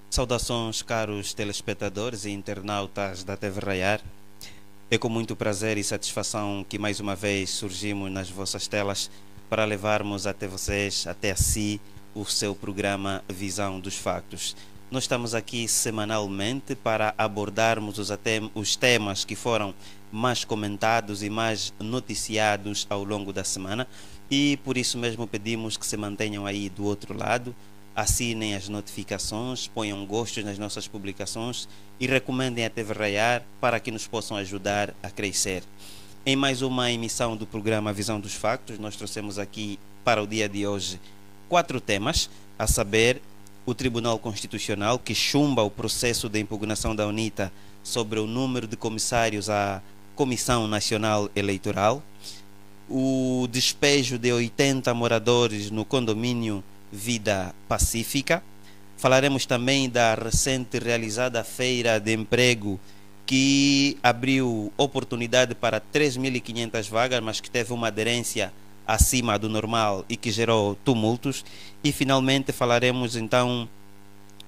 Saudações, caros telespectadores e internautas da TV Raiar. É com muito prazer e satisfação que mais uma vez surgimos nas vossas telas para levarmos até vocês, até a si, o seu programa Visão dos Factos. Nós estamos aqui semanalmente para abordarmos os temas que foram mais comentados e mais noticiados ao longo da semana, e por isso mesmo pedimos que se mantenham aí do outro lado, assinem as notificações, ponham gostos nas nossas publicações e recomendem a TV Raiar para que nos possam ajudar a crescer. Em mais uma emissão do programa Visão dos Factos, nós trouxemos aqui para o dia de hoje 4 temas, a saber, o Tribunal Constitucional, que chumba o processo de impugnação da UNITA sobre o número de comissários à Comissão Nacional Eleitoral, o despejo de 80 moradores no condomínio Vida Pacífica. Falaremos também da recente realizada feira de emprego que abriu oportunidade para 3.500 vagas, mas que teve uma aderência acima do normal e que gerou tumultos. E finalmente falaremos então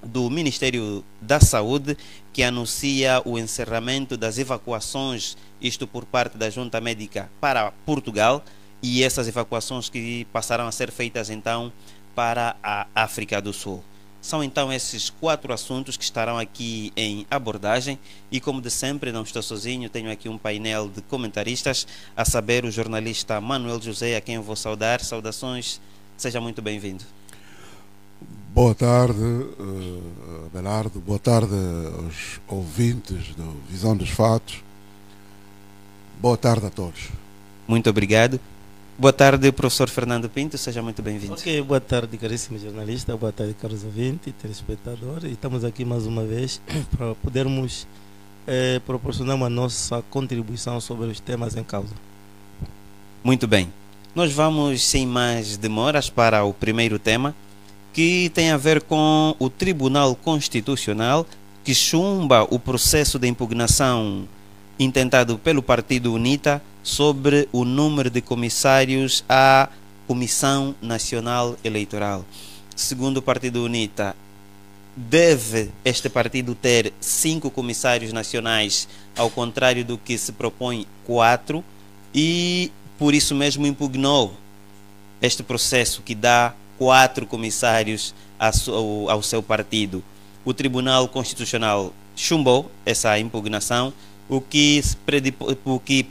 do Ministério da Saúde, que anuncia o encerramento das evacuações, isto por parte da Junta Médica para Portugal, e essas evacuações que passarão a ser feitas então para a África do Sul. São então esses 4 assuntos que estarão aqui em abordagem e, como de sempre, não estou sozinho, tenho aqui um painel de comentaristas, a saber, o jornalista Manuel José, a quem eu vou saudar. Saudações, seja muito bem-vindo. Boa tarde, Belardo, boa tarde aos ouvintes do Visão dos Fatos, boa tarde a todos. Muito obrigado. Boa tarde, professor Fernando Pinto, seja muito bem-vindo. Ok, boa tarde, caríssimo jornalista, boa tarde, caros ouvintes, telespectadores. E estamos aqui mais uma vez para podermos proporcionar uma nossa contribuição sobre os temas em causa. Muito bem. Nós vamos, sem mais demoras, para o primeiro tema, que tem a ver com o Tribunal Constitucional, que chumba o processo de impugnação intentado pelo Partido UNITA sobre o número de comissários à Comissão Nacional Eleitoral. Segundo o Partido UNITA, deve este partido ter 5 comissários nacionais, ao contrário do que se propõe 4, e por isso mesmo impugnou este processo que dá 4 comissários ao seu partido. O Tribunal Constitucional chumbou essa impugnação, o que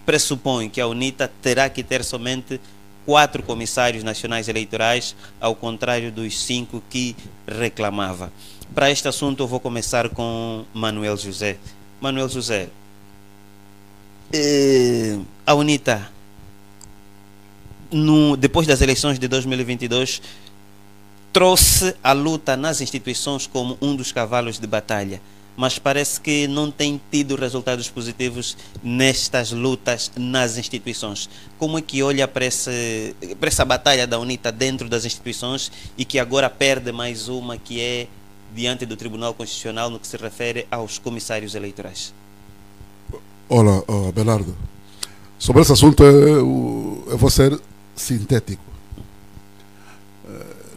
pressupõe que a UNITA terá que ter somente 4 comissários nacionais eleitorais, ao contrário dos 5 que reclamava. Para este assunto eu vou começar com Manuel José. Manuel José, a UNITA, depois das eleições de 2022, trouxe a luta nas instituições como um dos cavalos de batalha, mas parece que não tem tido resultados positivos nestas lutas nas instituições. Como é que olha para essa batalha da UNITA dentro das instituições e que agora perde mais uma, que é diante do Tribunal Constitucional, no que se refere aos comissários eleitorais? Olá, Belardo. Sobre esse assunto eu vou ser sintético,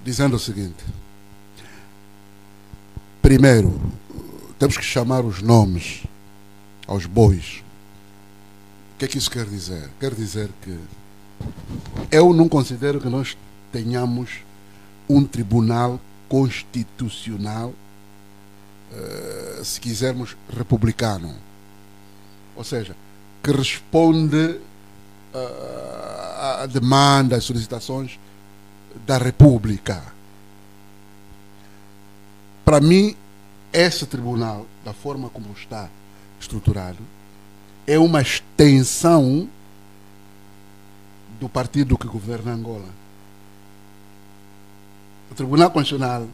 dizendo o seguinte: primeiro, temos que chamar os nomes aos bois. O que é que isso quer dizer? Quer dizer que eu não considero que nós tenhamos um tribunal constitucional, se quisermos, republicano. Ou seja, que responde a demanda, às solicitações da República. Para mim, esse tribunal, da forma como está estruturado, é uma extensão do partido que governa Angola. O Tribunal Constitucional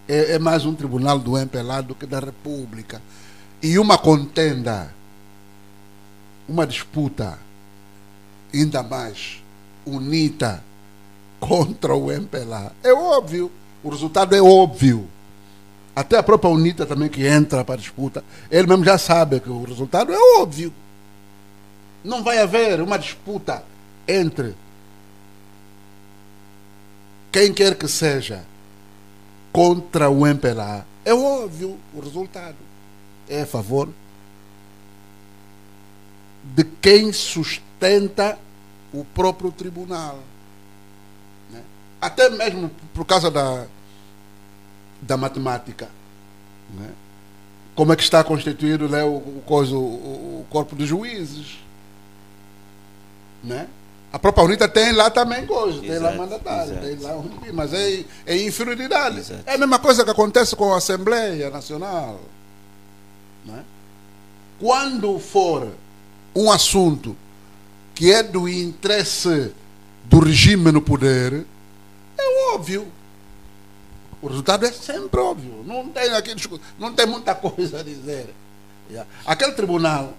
é mais um tribunal do MPLA do que da República. E uma contenda, uma disputa, ainda mais UNITA contra o MPLA, é óbvio, o resultado é óbvio. Até a própria UNITA também, que entra para a disputa, ele mesmo já sabe que o resultado é óbvio. Não vai haver uma disputa entre quem quer que seja contra o MPLA É óbvio o resultado. É a favor de quem sustenta o próprio tribunal. Né? Até mesmo por causa da matemática. Né? Como é que está constituído, né, o corpo de juízes. Né? A própria UNITA tem lá também coisa, tem lá mandatário, tem lá mas é inferioridade. Exato. É a mesma coisa que acontece com a Assembleia Nacional. Né? Quando for um assunto que é do interesse do regime no poder, é óbvio. O resultado é sempre óbvio. Não tem muita coisa a dizer. Aquele tribunal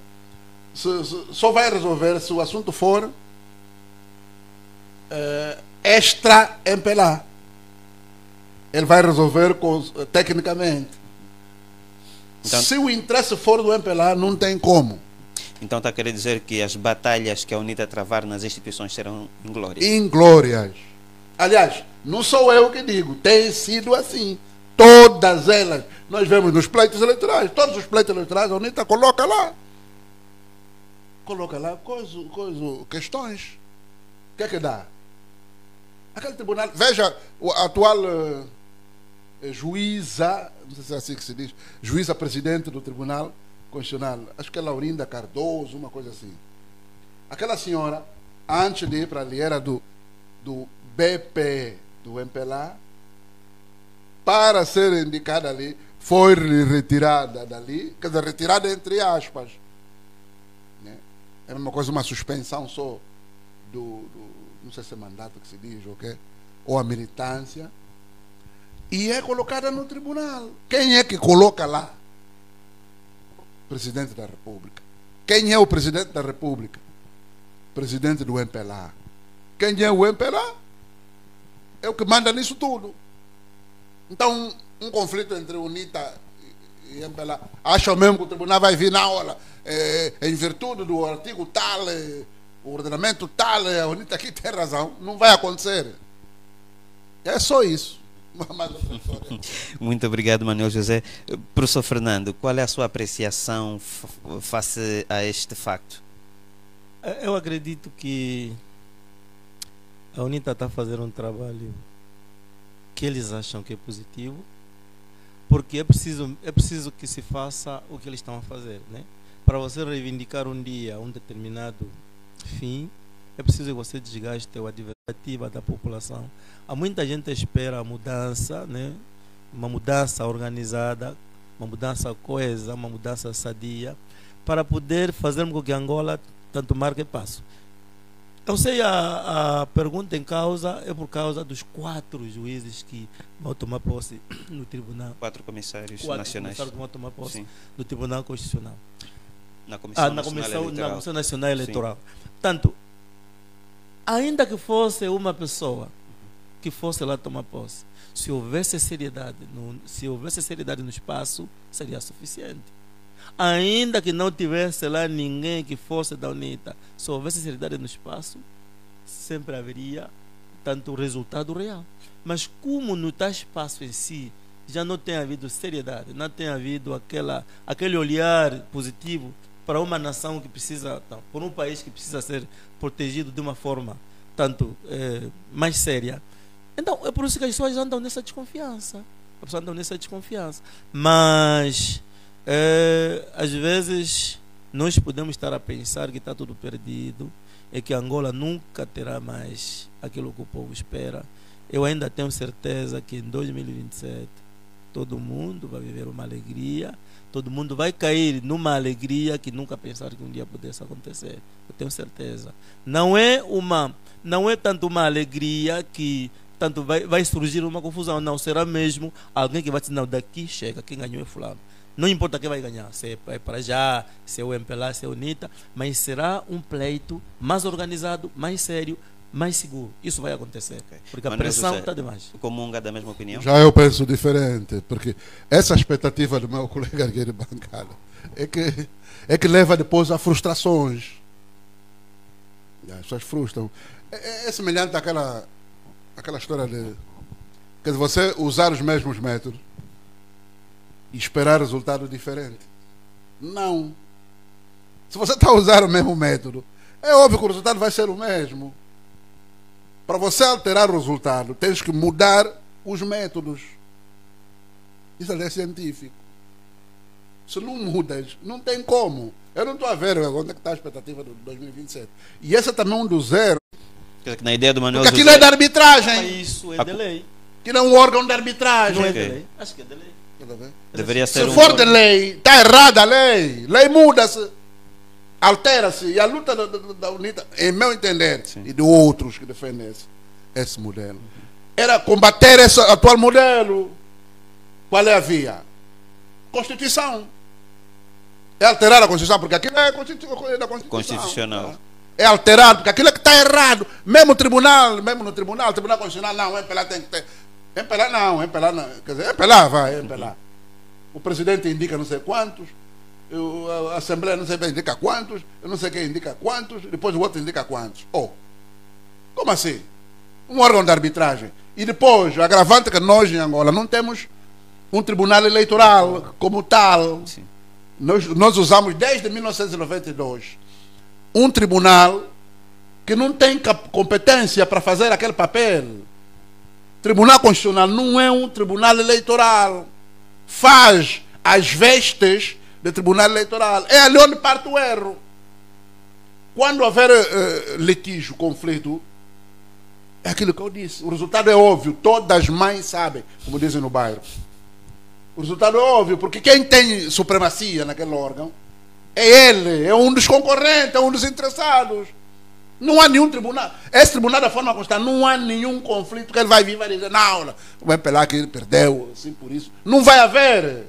só vai resolver se o assunto for extra MPLA. Ele vai resolver tecnicamente. Então, se o interesse for do MPLA, não tem como. Então está a querer dizer que as batalhas que a UNITA travar nas instituições serão inglórias? Inglórias. Aliás, não sou eu que digo, tem sido assim. Todas elas. Nós vemos nos pleitos eleitorais. Todos os pleitos eleitorais, a UNITA coloca lá. Coloca lá questões. O que é que dá? Aquele tribunal. Veja, a atual juíza, não sei se é assim que se diz, juíza presidente do Tribunal Constitucional, acho que é Laurinda Cardoso, uma coisa assim. Aquela senhora, antes de ir para ali, era do BP, do MPLA, para ser indicada ali, foi retirada dali, quer dizer, retirada entre aspas. Né? É a mesma coisa, uma suspensão só não sei se é mandato que se diz, ou a militância, e é colocada no tribunal. Quem é que coloca lá? Presidente da República. Quem é o Presidente da República? Presidente do MPLA. Quem é o MPLA? É o que manda nisso tudo. Então, um conflito entre UNITA e MPLA, acham mesmo que o tribunal vai vir na hora, em virtude do artigo tal, o ordenamento tal, a UNITA aqui tem razão. Não vai acontecer. É só isso. Muito obrigado, Manuel José. Professor Fernando, qual é a sua apreciação face a este facto? Eu acredito que a UNITA está a fazer um trabalho que eles acham que é positivo, porque é preciso que se faça o que eles estão a fazer, né? Para você reivindicar um dia um determinado fim, é preciso que você desgaste a adversativa da população. Há muita gente que espera a mudança, né? Uma mudança organizada, uma mudança coesa, uma mudança sadia, para poder fazer com que Angola tanto marque passo. Eu sei, a pergunta em causa é por causa dos 4 juízes que vão tomar posse no tribunal. 4 comissários nacionais. 4 que vão tomar posse no Tribunal Constitucional. Na Comissão Nacional Eleitoral. Portanto, ainda que fosse uma pessoa que fosse lá tomar posse, se houvesse seriedade no espaço, seria suficiente. Ainda que não tivesse lá ninguém que fosse da UNITA, se houvesse seriedade no espaço, sempre haveria tanto resultado real. Mas como no tal espaço em si já não tem havido seriedade, não tem havido aquele olhar positivo para uma nação que precisa, por um país que precisa ser protegido de uma forma tanto mais séria, então é por isso que as pessoas andam nessa desconfiança. Mas às vezes nós podemos estar a pensar que está tudo perdido, é que Angola nunca terá mais aquilo que o povo espera. Eu ainda tenho certeza que em 2027 todo mundo vai viver uma alegria, todo mundo vai cair numa alegria que nunca pensaram que um dia pudesse acontecer. Eu tenho certeza. Não é tanto uma alegria que tanto vai surgir uma confusão, não, será mesmo alguém que vai dizer, não, daqui chega, quem ganhou é fulano. Não importa quem vai ganhar, se é para já, se é o MPLA, se é o UNITA, mas será um pleito mais organizado, mais sério, mais seguro. Isso vai acontecer, porque a pressão está demais. Comunga da mesma opinião? Já eu penso diferente, porque essa expectativa do meu colega aqui de bancada é que leva depois a frustrações. As pessoas frustram. É semelhante àquela história de você usar os mesmos métodos e esperar resultado diferente. Não. Se você está a usar o mesmo método, é óbvio que o resultado vai ser o mesmo. Para você alterar o resultado, tens que mudar os métodos. Isso é científico. Se não mudas, não tem como. Eu não estou a ver onde é que está a expectativa do 2027. E esse é também um dos erros. Na ideia do Manuel Porque aquilo é de arbitragem. Mas isso é de lei. Aquilo é um órgão de arbitragem. Não é de lei? Acho que é de lei. Deveria ser Se for de lei, está errada a lei. Lei muda-se, altera-se. E a luta da UNITA, em meu entender, e de outros que defendem esse modelo, era combater esse atual modelo. Qual é a via? Constituição. É alterar a Constituição, porque aquilo é da Constituição. Constitucional. É alterado, porque aquilo é que está errado. Mesmo no Tribunal Constitucional, não, empelar tem que ter. Empelar não, quer dizer, vai, empelar. O presidente indica não sei quantos, a Assembleia não sei quem indica quantos, eu não sei quem indica quantos, depois o outro indica quantos. Como assim? Um órgão de arbitragem. E depois, o agravante que nós em Angola não temos um tribunal eleitoral como tal. Sim. Nós usamos desde 1992 um tribunal que não tem competência para fazer aquele papel. Tribunal Constitucional não é um tribunal eleitoral. Faz as vestes de tribunal eleitoral. É ali onde parte o erro. Quando houver litígio, conflito, é aquilo que eu disse. O resultado é óbvio. Todas as mães sabem, como dizem no bairro. O resultado é óbvio, porque quem tem supremacia naquele órgão é ele, é um dos concorrentes, é um dos interessados. Não há nenhum tribunal. Esse tribunal, da forma como está, não há nenhum conflito que ele vai vir e vai dizer, não, vai apelar que ele perdeu, assim por isso. Não vai haver.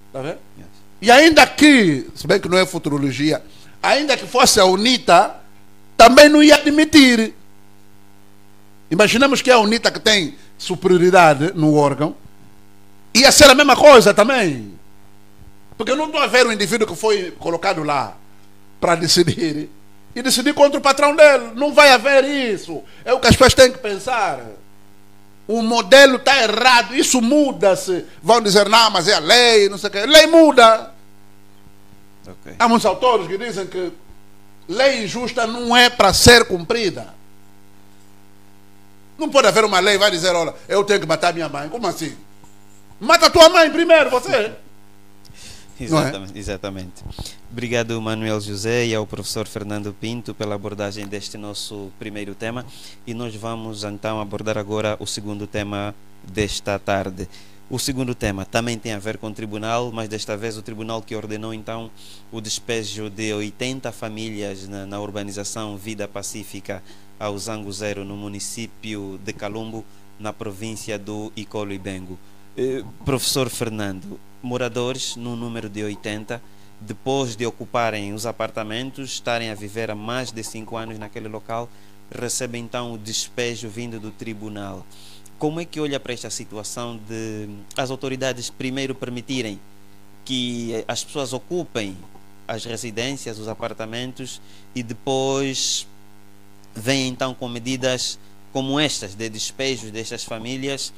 Está vendo? Yes. E ainda que, se bem que não é futurologia, ainda que fosse a UNITA, também não ia admitir. Imaginemos que é a UNITA que tem superioridade no órgão, ia ser a mesma coisa também. Porque eu não estou a ver um indivíduo que foi colocado lá para decidir e decidir contra o patrão dele. Não vai haver isso. É o que as pessoas têm que pensar. O modelo está errado. Isso muda-se. Vão dizer, não, mas é a lei, não sei o quê. Lei muda. Okay. Há muitos autores que dizem que lei injusta não é para ser cumprida. Não pode haver uma lei que vai dizer, olha, eu tenho que matar minha mãe. Como assim? Mata a tua mãe primeiro, você. Exatamente, exatamente. Obrigado, Manuel José, e ao professor Fernando Pinto pela abordagem deste nosso primeiro tema. E nós vamos então abordar agora o segundo tema desta tarde. O segundo tema também tem a ver com o tribunal, mas desta vez o tribunal que ordenou então o despejo de 80 famílias na urbanização Vida Pacífica ao Zango Zero, no município de Calumbo, na província do Icolo e Bengo. Professor Fernando, moradores no número de 80, depois de ocuparem os apartamentos, estarem a viver há mais de 5 anos naquele local, recebem então o despejo vindo do tribunal. Como é que olha para esta situação de as autoridades primeiro permitirem que as pessoas ocupem as residências, os apartamentos, e depois vêm então com medidas como estas de despejo destas famílias?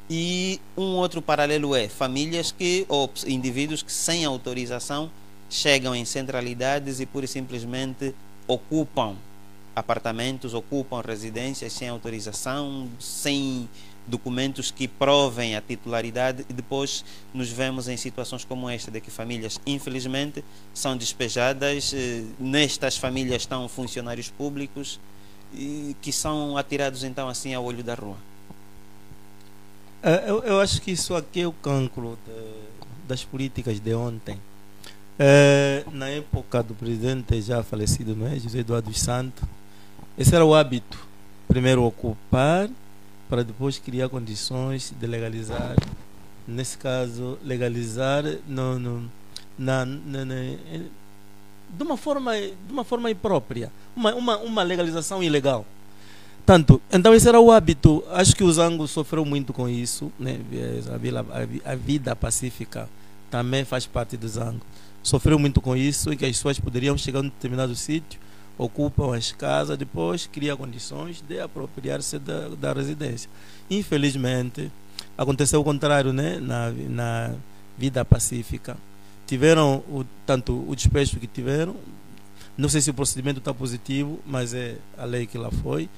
E um outro paralelo é famílias ou indivíduos que sem autorização chegam em centralidades e pura e simplesmente ocupam apartamentos, ocupam residências sem autorização, sem documentos que provem a titularidade, e depois nos vemos em situações como esta, de que famílias infelizmente são despejadas. Nestas famílias estão funcionários públicos e que são atirados então assim ao olho da rua. Eu acho que isso aqui é o cancro das políticas de ontem. Na época do presidente já falecido, não é? José Eduardo dos Santos, esse era o hábito: primeiro ocupar, para depois criar condições de legalizar. Nesse caso, legalizar de uma forma imprópria, uma legalização ilegal. Então esse era o hábito. Acho que o Zango sofreu muito com isso, né? A Vida Pacífica também faz parte do Zango. Sofreu muito com isso, e que as pessoas poderiam chegar em um determinado sítio, ocupam as casas, depois criam condições de apropriar-se da residência. Infelizmente, aconteceu o contrário, né? Vida Pacífica. Tiveram tanto o despejo que tiveram, não sei se o procedimento está positivo, mas é a lei que lá foi.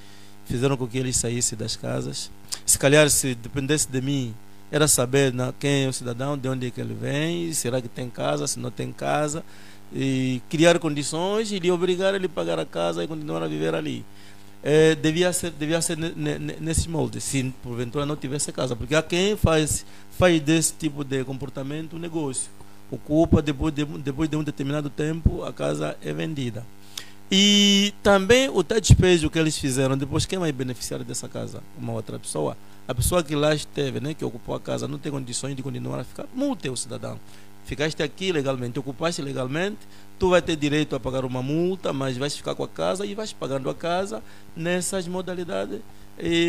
Fizeram com que eles saíssem das casas. Se calhar, se dependesse de mim, era saber quem é o cidadão, de onde é que ele vem, será que tem casa, se não tem casa, e criar condições e lhe obrigar a ele pagar a casa e continuar a viver ali. Devia ser nesse molde, se porventura não tivesse casa, porque há quem faz desse tipo de comportamento um negócio. Ocupa, depois de um determinado tempo, a casa é vendida. E também o tal despejo que eles fizeram, depois quem vai beneficiar dessa casa? Uma outra pessoa. A pessoa que lá esteve, né, que ocupou a casa, não tem condições de continuar a ficar. Multe o cidadão. Ficaste aqui legalmente, ocupaste legalmente, tu vai ter direito a pagar uma multa, mas vais ficar com a casa e vais pagando a casa nessas modalidades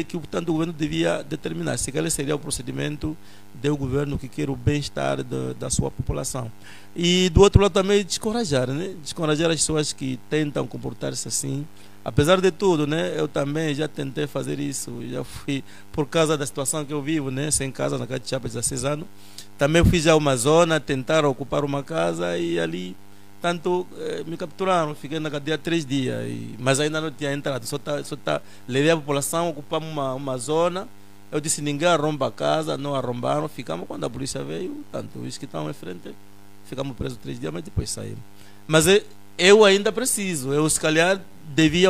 que tanto o governo devia determinar. Se aquele seria o procedimento do governo que quer o bem-estar da sua população. E do outro lado também descorajar, né? Descorajar as pessoas que tentam comportar-se assim. Apesar de tudo, né? Eu também já tentei fazer isso, já fui, por causa da situação que eu vivo, né? Sem casa na casa de Chapa, 16 anos. Também fui já a uma zona, tentar ocupar uma casa e ali tanto me capturaram, fiquei na cadeia 3 dias, mas ainda não tinha entrado, levei a população, ocupamos uma zona. Eu disse, ninguém arromba a casa, não arrombaram, ficamos, quando a polícia veio, tanto os que estavam em frente, ficamos presos 3 dias, mas depois saímos. Mas eu ainda preciso, eu se calhar devia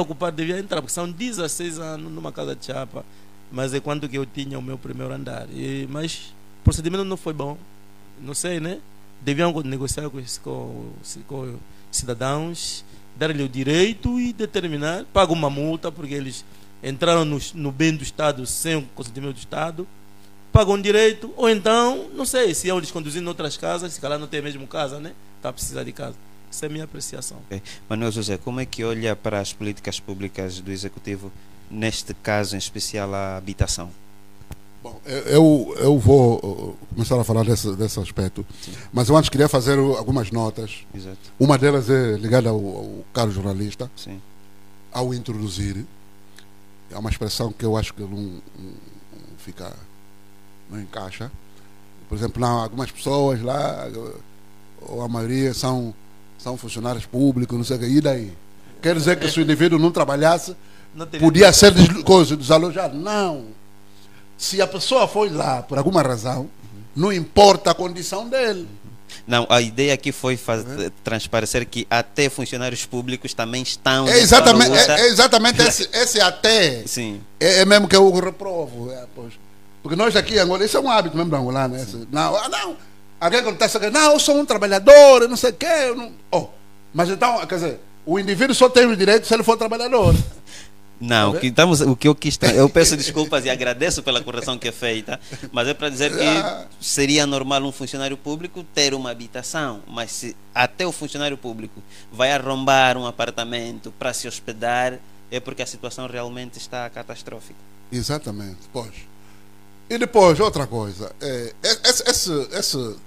entrar, porque são 16 anos numa casa de Chapa, mas é quando que eu tinha o meu primeiro andar, mas o procedimento não foi bom, não sei, né? Deviam negociar com cidadãos, dar-lhe o direito e determinar, pagam uma multa, porque eles entraram no bem do Estado sem o consentimento do Estado, pagam direito, ou então, não sei, se iam desconduzir em outras casas, se calhar não tem mesmo casa, né? Está a precisar de casa. Essa é a minha apreciação. Okay. Manuel José, como é que olha para as políticas públicas do Executivo, neste caso em especial a habitação? Bom, eu vou começar a falar desse aspecto. Sim. Mas eu antes queria fazer algumas notas. Exato. Uma delas é ligada ao caro jornalista. Sim. Ao introduzir. É uma expressão que eu acho que não encaixa. Por exemplo, algumas pessoas lá, ou a maioria são funcionários públicos, não sei o que, e daí? Quer dizer que se o indivíduo não trabalhasse, podia ser desalojado? Não. Se a pessoa foi lá por alguma razão, não importa a condição dele. Não, a ideia aqui foi transparecer que até funcionários públicos também estão... Exatamente esse até. Sim. É mesmo que eu reprovo. Porque nós aqui em Angola, isso é um hábito mesmo da Angola, né? Não, alguém acontece que não, eu sou um trabalhador, não sei o quê. Mas então, quer dizer, o indivíduo só tem o direito se ele for trabalhador. Não, eu peço desculpas e agradeço pela correção que é feita, mas é para dizer que seria normal um funcionário público ter uma habitação, mas se até o funcionário público vai arrombar um apartamento para se hospedar, é porque a situação realmente está catastrófica. Exatamente, pois. E depois, outra coisa,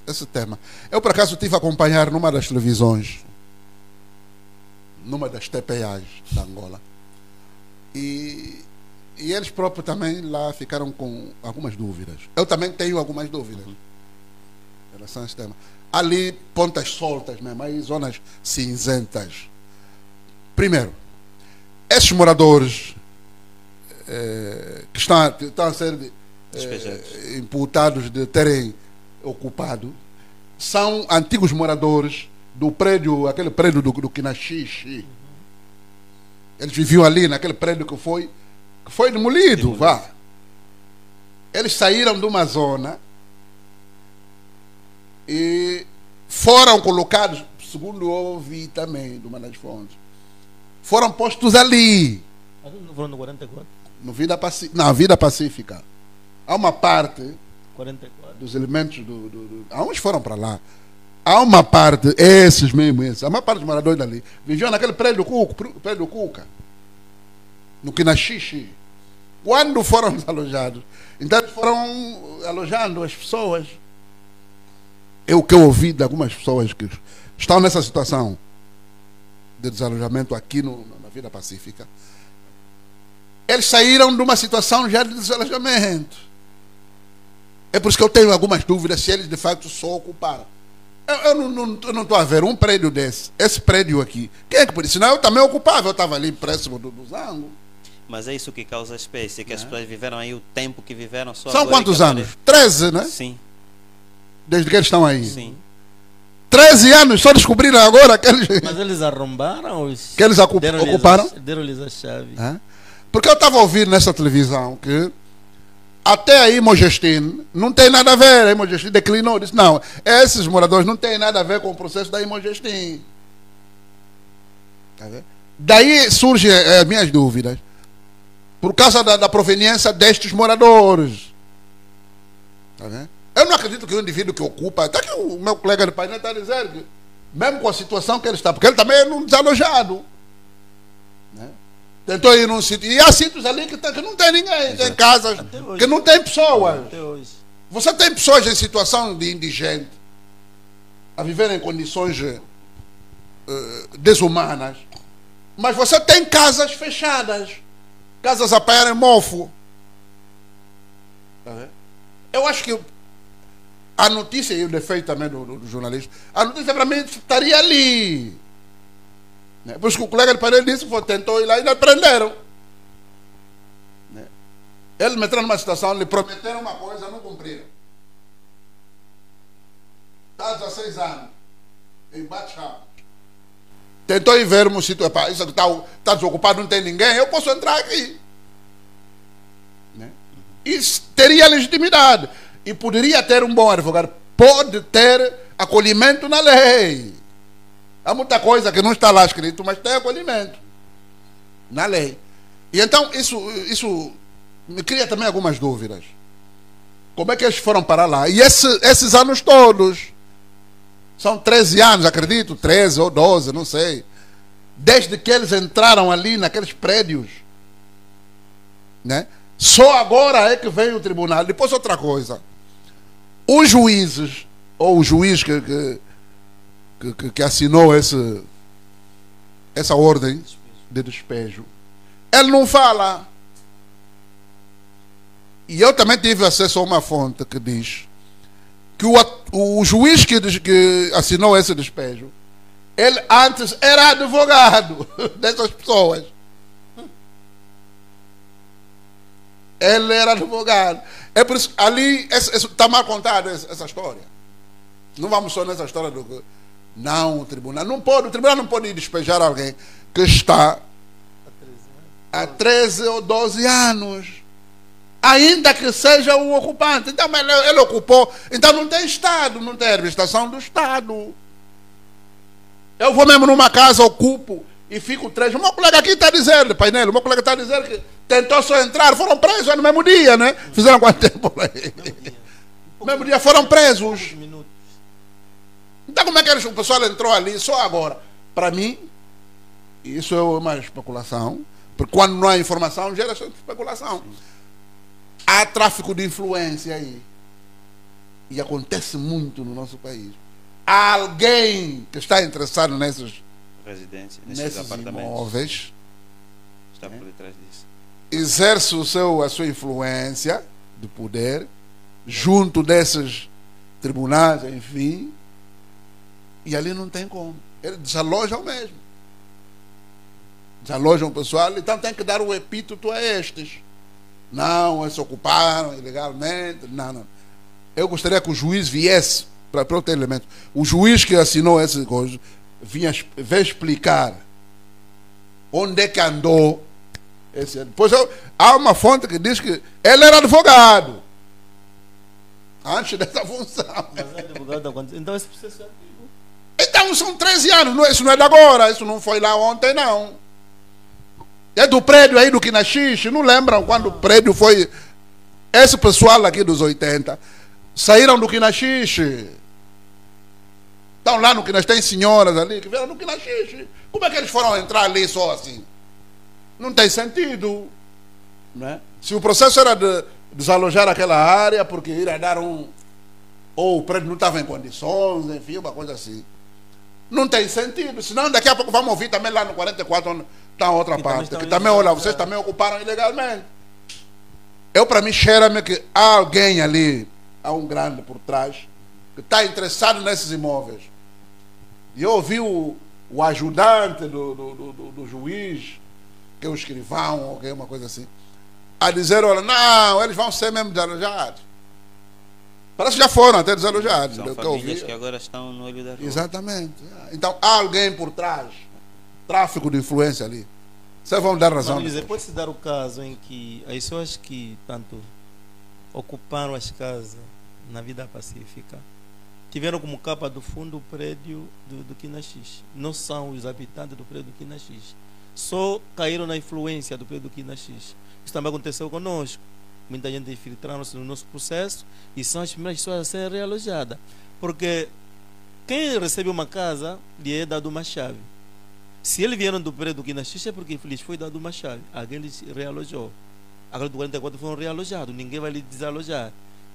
esse tema, eu por acaso tive a acompanhar numa das televisões, numa das TPAs da Angola, e eles próprios também lá ficaram com algumas dúvidas. Eu também tenho algumas dúvidas em relação a esse tema. Ali, pontas soltas mesmo, aí zonas cinzentas. Primeiro, esses moradores que estão a ser imputados de terem ocupado são antigos moradores do prédio, aquele prédio do Quinaxixi. Eles viviam ali naquele prédio que foi demolido, vá. Eles saíram de uma zona e foram colocados, segundo eu ouvi também, de uma das fontes, foram postos ali. Não foram no 44? Na Vida Pacífica. Há uma parte 44. Dos elementos uns foram para lá. Há uma parte, esses, há uma parte dos moradores dali viviam naquele prédio do Cuca, no Quinaxixi. Quando foram desalojados, então eles foram alojando as pessoas. É o que eu ouvi de algumas pessoas que estão nessa situação de desalojamento aqui na Vida Pacífica. Eles saíram de uma situação já de desalojamento. É por isso que eu tenho algumas dúvidas se eles de facto só ocuparam. Eu não estou a ver um prédio desse. Esse prédio aqui. Quem é que por isso? Senão eu também ocupava. Eu estava ali próximo do Zango. Mas é isso que causa a espécie, que as pessoas viveram aí o tempo que viveram só. São quantos anos? 13, né? Sim. Desde que eles estão aí. Sim. 13 anos, só descobriram agora que eles... Mas eles arrombaram os... Que eles ocuparam? Deram-lhes a chave. Porque eu estava ouvindo nessa televisão que até a Imogestine não tem nada a ver. A Imogestine declinou, disse, não, esses moradores não têm nada a ver com o processo da Imogestine. Tá vendo? Daí surgem as minhas dúvidas. Por causa da proveniência destes moradores. Tá vendo? Eu não acredito que o indivíduo que ocupa, até que o meu colega de painel está dizendo que, mesmo com a situação que ele está, porque ele também é um desalojado. Né? Tentou ir num sítio. E há sítios ali que não tem ninguém, tem casas que não tem pessoas. Até hoje. Você tem pessoas em situação de indigente, a viver em condições desumanas, mas você tem casas fechadas, casas a apanharem mofo. Tá vendo? Eu acho que a notícia, e o defeito também do jornalista, a notícia para mim estaria ali. Né? Por isso que o colega de painel disse, tentou ir lá e não prenderam. Né? Ele me entrou numa situação, lhe prometeram uma coisa, não cumpriram. Está há 16 anos, em Bate-Chapa. Tentou ir ver um sítio, isso está desocupado, não tem ninguém, eu posso entrar aqui. Né? E teria legitimidade. E poderia ter um bom advogado. Pode ter acolhimento na lei. Há muita coisa que não está lá escrito, mas tem acolhimento na lei. E então isso me cria também algumas dúvidas. Como é que eles foram parar lá? E esses anos todos, são 13 anos, acredito, 13 ou 12, não sei. Desde que eles entraram ali naqueles prédios. Né? Só agora é que vem o tribunal. Depois outra coisa. Os juízes, ou o juiz que assinou essa ordem de despejo, ele não fala. E eu também tive acesso a uma fonte que diz que o juiz que assinou esse despejo, ele antes era advogado dessas pessoas. Ele era advogado. É por isso que ali está mal contada essa história. Não vamos só nessa história do que. Não, o tribunal não pode despejar alguém que está há 13 ou 12 anos. Ainda que seja um ocupante. Então, ele ocupou. Então não tem Estado, não tem administração do Estado. Eu vou mesmo numa casa, ocupo e fico 3. O meu colega aqui está dizendo, painel, o meu colega está dizendo que tentou só entrar, foram presos no mesmo dia, né? Fizeram quanto tempo aí? No mesmo dia foram presos. Então como é que o pessoal entrou ali só agora? Para mim, isso é uma especulação, porque quando não há informação, gera especulação. Há tráfico de influência aí. E acontece muito no nosso país. Há alguém que está interessado nesses apartamentos, imóveis, está por detrás disso. Exerce a sua influência de poder junto desses tribunais, enfim, e ali não tem como. Eles desalojam mesmo. Desalojam o pessoal, então tem que dar o epíteto a estes. Não, eles se ocuparam ilegalmente. Não. Eu gostaria que o juiz viesse para outro elemento. O juiz que assinou essa coisa veio explicar onde é que andou. Depois há uma fonte que diz que ele era advogado antes dessa função. Mas é advogado há quanto tempo? Então esse processo é antigo. Então são 13 anos, isso não é de agora, isso não foi lá ontem, não. É do prédio aí do Quinaxixe, não lembram quando o prédio foi. Esse pessoal aqui dos 80 saíram do Quinaxixe. Estão lá no Quinaxixe, tem senhoras ali que vieram no Quinaxixe. Como é que eles foram entrar ali só assim? Não tem sentido. Né? Se o processo era de desalojar aquela área porque iria dar ou o prédio não estava em condições, enfim, uma coisa assim. Não tem sentido. Senão daqui a pouco vamos ouvir também lá no 44, onde está a outra parte. Que também, olha, vocês também ocuparam ilegalmente. Para mim, cheira-me que há alguém ali há um grande por trás que está interessado nesses imóveis. E eu ouvi o ajudante do juiz, que é o escrivão, ou que é uma coisa assim, a dizer, olha, não, eles vão ser mesmo desalojados. Parece que já foram até desalojados. São famílias que agora estão no olho da rua. Exatamente. Então, há alguém por trás. Tráfico de influência ali. Vocês vão dar razão. Pode-se dar o caso em que as pessoas que tanto ocuparam as casas na vida pacífica tiveram como capa do fundo o prédio do Quinaxis. Não são os habitantes do prédio do Quinaxis. Só caíram na influência do prédio do Quinaxis. Isso também aconteceu conosco. Muita gente infiltraram-se no nosso processo e são as primeiras pessoas a serem realojadas. Porque quem recebe uma casa lhe é dado uma chave. Se eles vieram do prédio do Quinaxis é porque lhes foi dado uma chave. Alguém lhes realojou. Agora do 44 foram realojados. Ninguém vai lhe desalojar.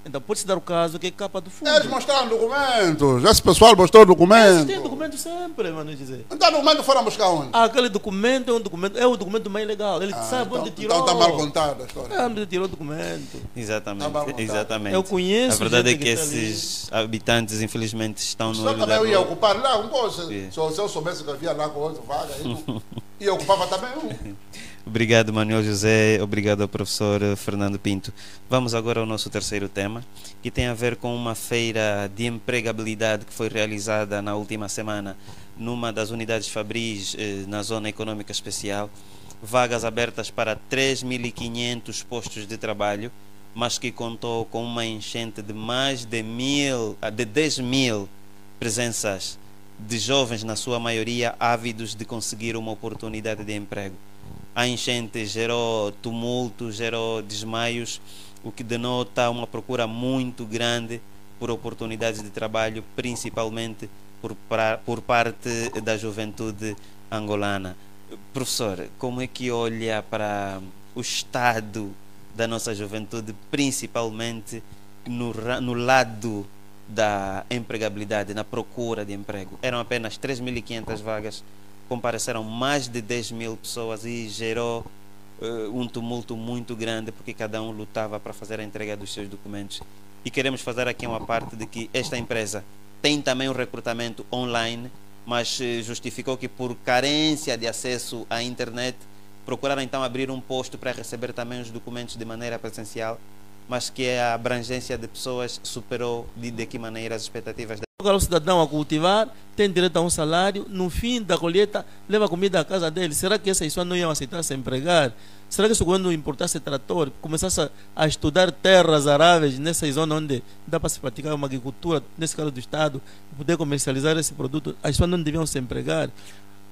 Então pode-se dar o caso que é capa do fundo. Eles mostraram documentos. Esse pessoal mostrou documento. Eles têm documento sempre, mano, dizer. Então documento foram buscar onde? Aquele documento é o documento mais legal. Ele sabe então, onde tirou. Então está mal contada a história. É onde tirou o documento. Exatamente, exatamente. Eu conheço. A verdade é que tá esses habitantes, infelizmente, estão no Só olho também da eu ia rua. ocupar lá um pouco. Se eu soubesse que havia lá com outro vaga, eu ocupava também um. Obrigado, Manuel José. Obrigado ao professor Fernando Pinto. Vamos agora ao nosso terceiro tema, que tem a ver com uma feira de empregabilidade que foi realizada na última semana numa das unidades Fabris, na Zona Econômica Especial. Vagas abertas para 3.500 postos de trabalho, mas que contou com uma enchente de mais de 10 mil presenças de jovens, na sua maioria ávidos de conseguir uma oportunidade de emprego. A enchente gerou tumulto, gerou desmaios, o que denota uma procura muito grande por oportunidades de trabalho, principalmente por parte da juventude angolana. Professor, como é que olha para o estado da nossa juventude, principalmente no lado da empregabilidade, na procura de emprego? Eram apenas 3.500 vagas, compareceram mais de 10 mil pessoas e gerou um tumulto muito grande, porque cada um lutava para fazer a entrega dos seus documentos. E queremos fazer aqui uma parte de que esta empresa tem também um recrutamento online, mas justificou que por carência de acesso à internet procuraram então abrir um posto para receber também os documentos de maneira presencial, mas que a abrangência de pessoas superou de que maneira as expectativas. O cidadão a cultivar tem direito a um salário, no fim da colheita leva comida à casa dele. Será que essas pessoas não iam aceitar se empregar? Será que se o governo importasse trator, começasse a estudar terras aráveis nessa zona onde dá para se praticar uma agricultura, nesse caso do Estado, poder comercializar esse produto, as pessoas não deviam se empregar?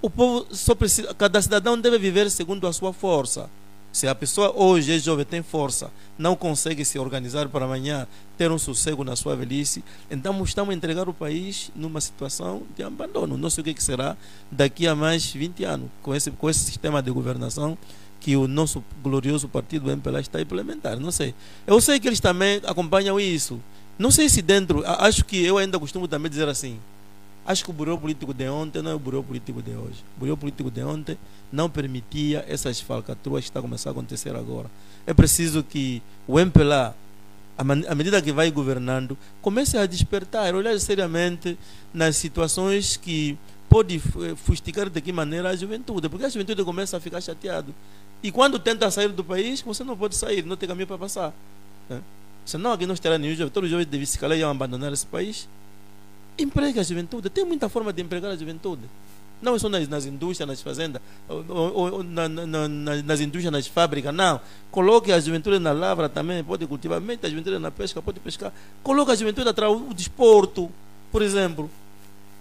O povo só precisa, cada cidadão deve viver segundo a sua força. Se a pessoa hoje é jovem, tem força, não consegue se organizar para amanhã ter um sossego na sua velhice, então estamos a entregar o país numa situação de abandono. Não sei o que será daqui a mais 20 anos, com esse sistema de governação que o nosso glorioso partido MPLA está a implementar. Não sei. Eu sei que eles também acompanham isso. Não sei se dentro, acho que eu ainda costumo também dizer assim, acho que o burô político de ontem não é o burô político de hoje. O burô político de ontem não permitia essas falcatruas que estão começando a acontecer agora. É preciso que o MPLA, à medida que vai governando, comece a despertar, olhar seriamente nas situações que pode fustigar de que maneira a juventude, porque a juventude começa a ficar chateado. E quando tenta sair do país, você não pode sair, não tem caminho para passar. Senão aqui não terá nenhum jovem, todos os jovens de se calar iam abandonar esse país. Emprega a juventude, tem muita forma de empregar a juventude. Não é só nas indústrias, nas fazendas, ou nas indústrias, nas fábricas, não. Coloque a juventude na lavra também, pode cultivar, mete a juventude na pesca, pode pescar. Coloque a juventude atrás o desporto, por exemplo,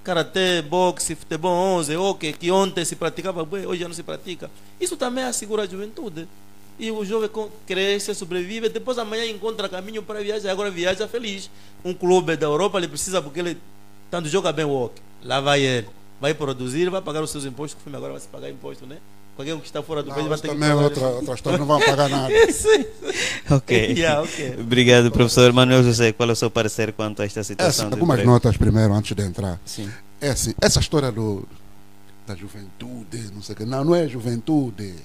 karatê, boxe, futebol 11, hockey, que ontem se praticava, hoje já não se pratica. Isso também assegura a juventude. E o jovem cresce, sobrevive, depois amanhã encontra caminho para viajar, agora viaja feliz. Um clube da Europa, ele precisa, porque ele tanto joga bem o hockey, lá vai ele. Vai produzir, vai pagar os seus impostos, que o filme agora vai se pagar imposto, né? Qualquer um que está fora do país vai ter que pagar. Outra história, não vão pagar nada. Ok. Okay. Obrigado, professor Manuel José. Qual é o seu parecer quanto a esta situação? Algumas notas primeiro, antes de entrar. Sim. É assim, essa história da juventude, não sei o que, não é juventude.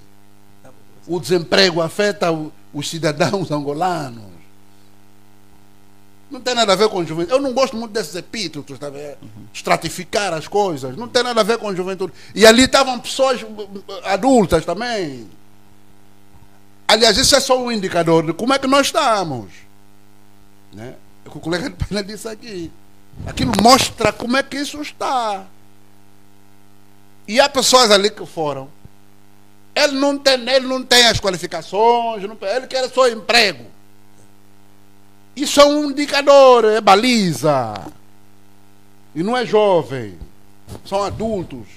O desemprego afeta os cidadãos angolanos. Não tem nada a ver com juventude. Eu não gosto muito desses epítetos, tá vendo? Estratificar as coisas. Não tem nada a ver com juventude. E ali estavam pessoas adultas também. Aliás, isso é só um indicador de como é que nós estamos. Né? O colega de Pena disse aqui. Aquilo mostra como é que isso está. E há pessoas ali que foram. Ele não tem as qualificações, ele quer só emprego. Isso é um indicador, é baliza. E não é jovem. São adultos.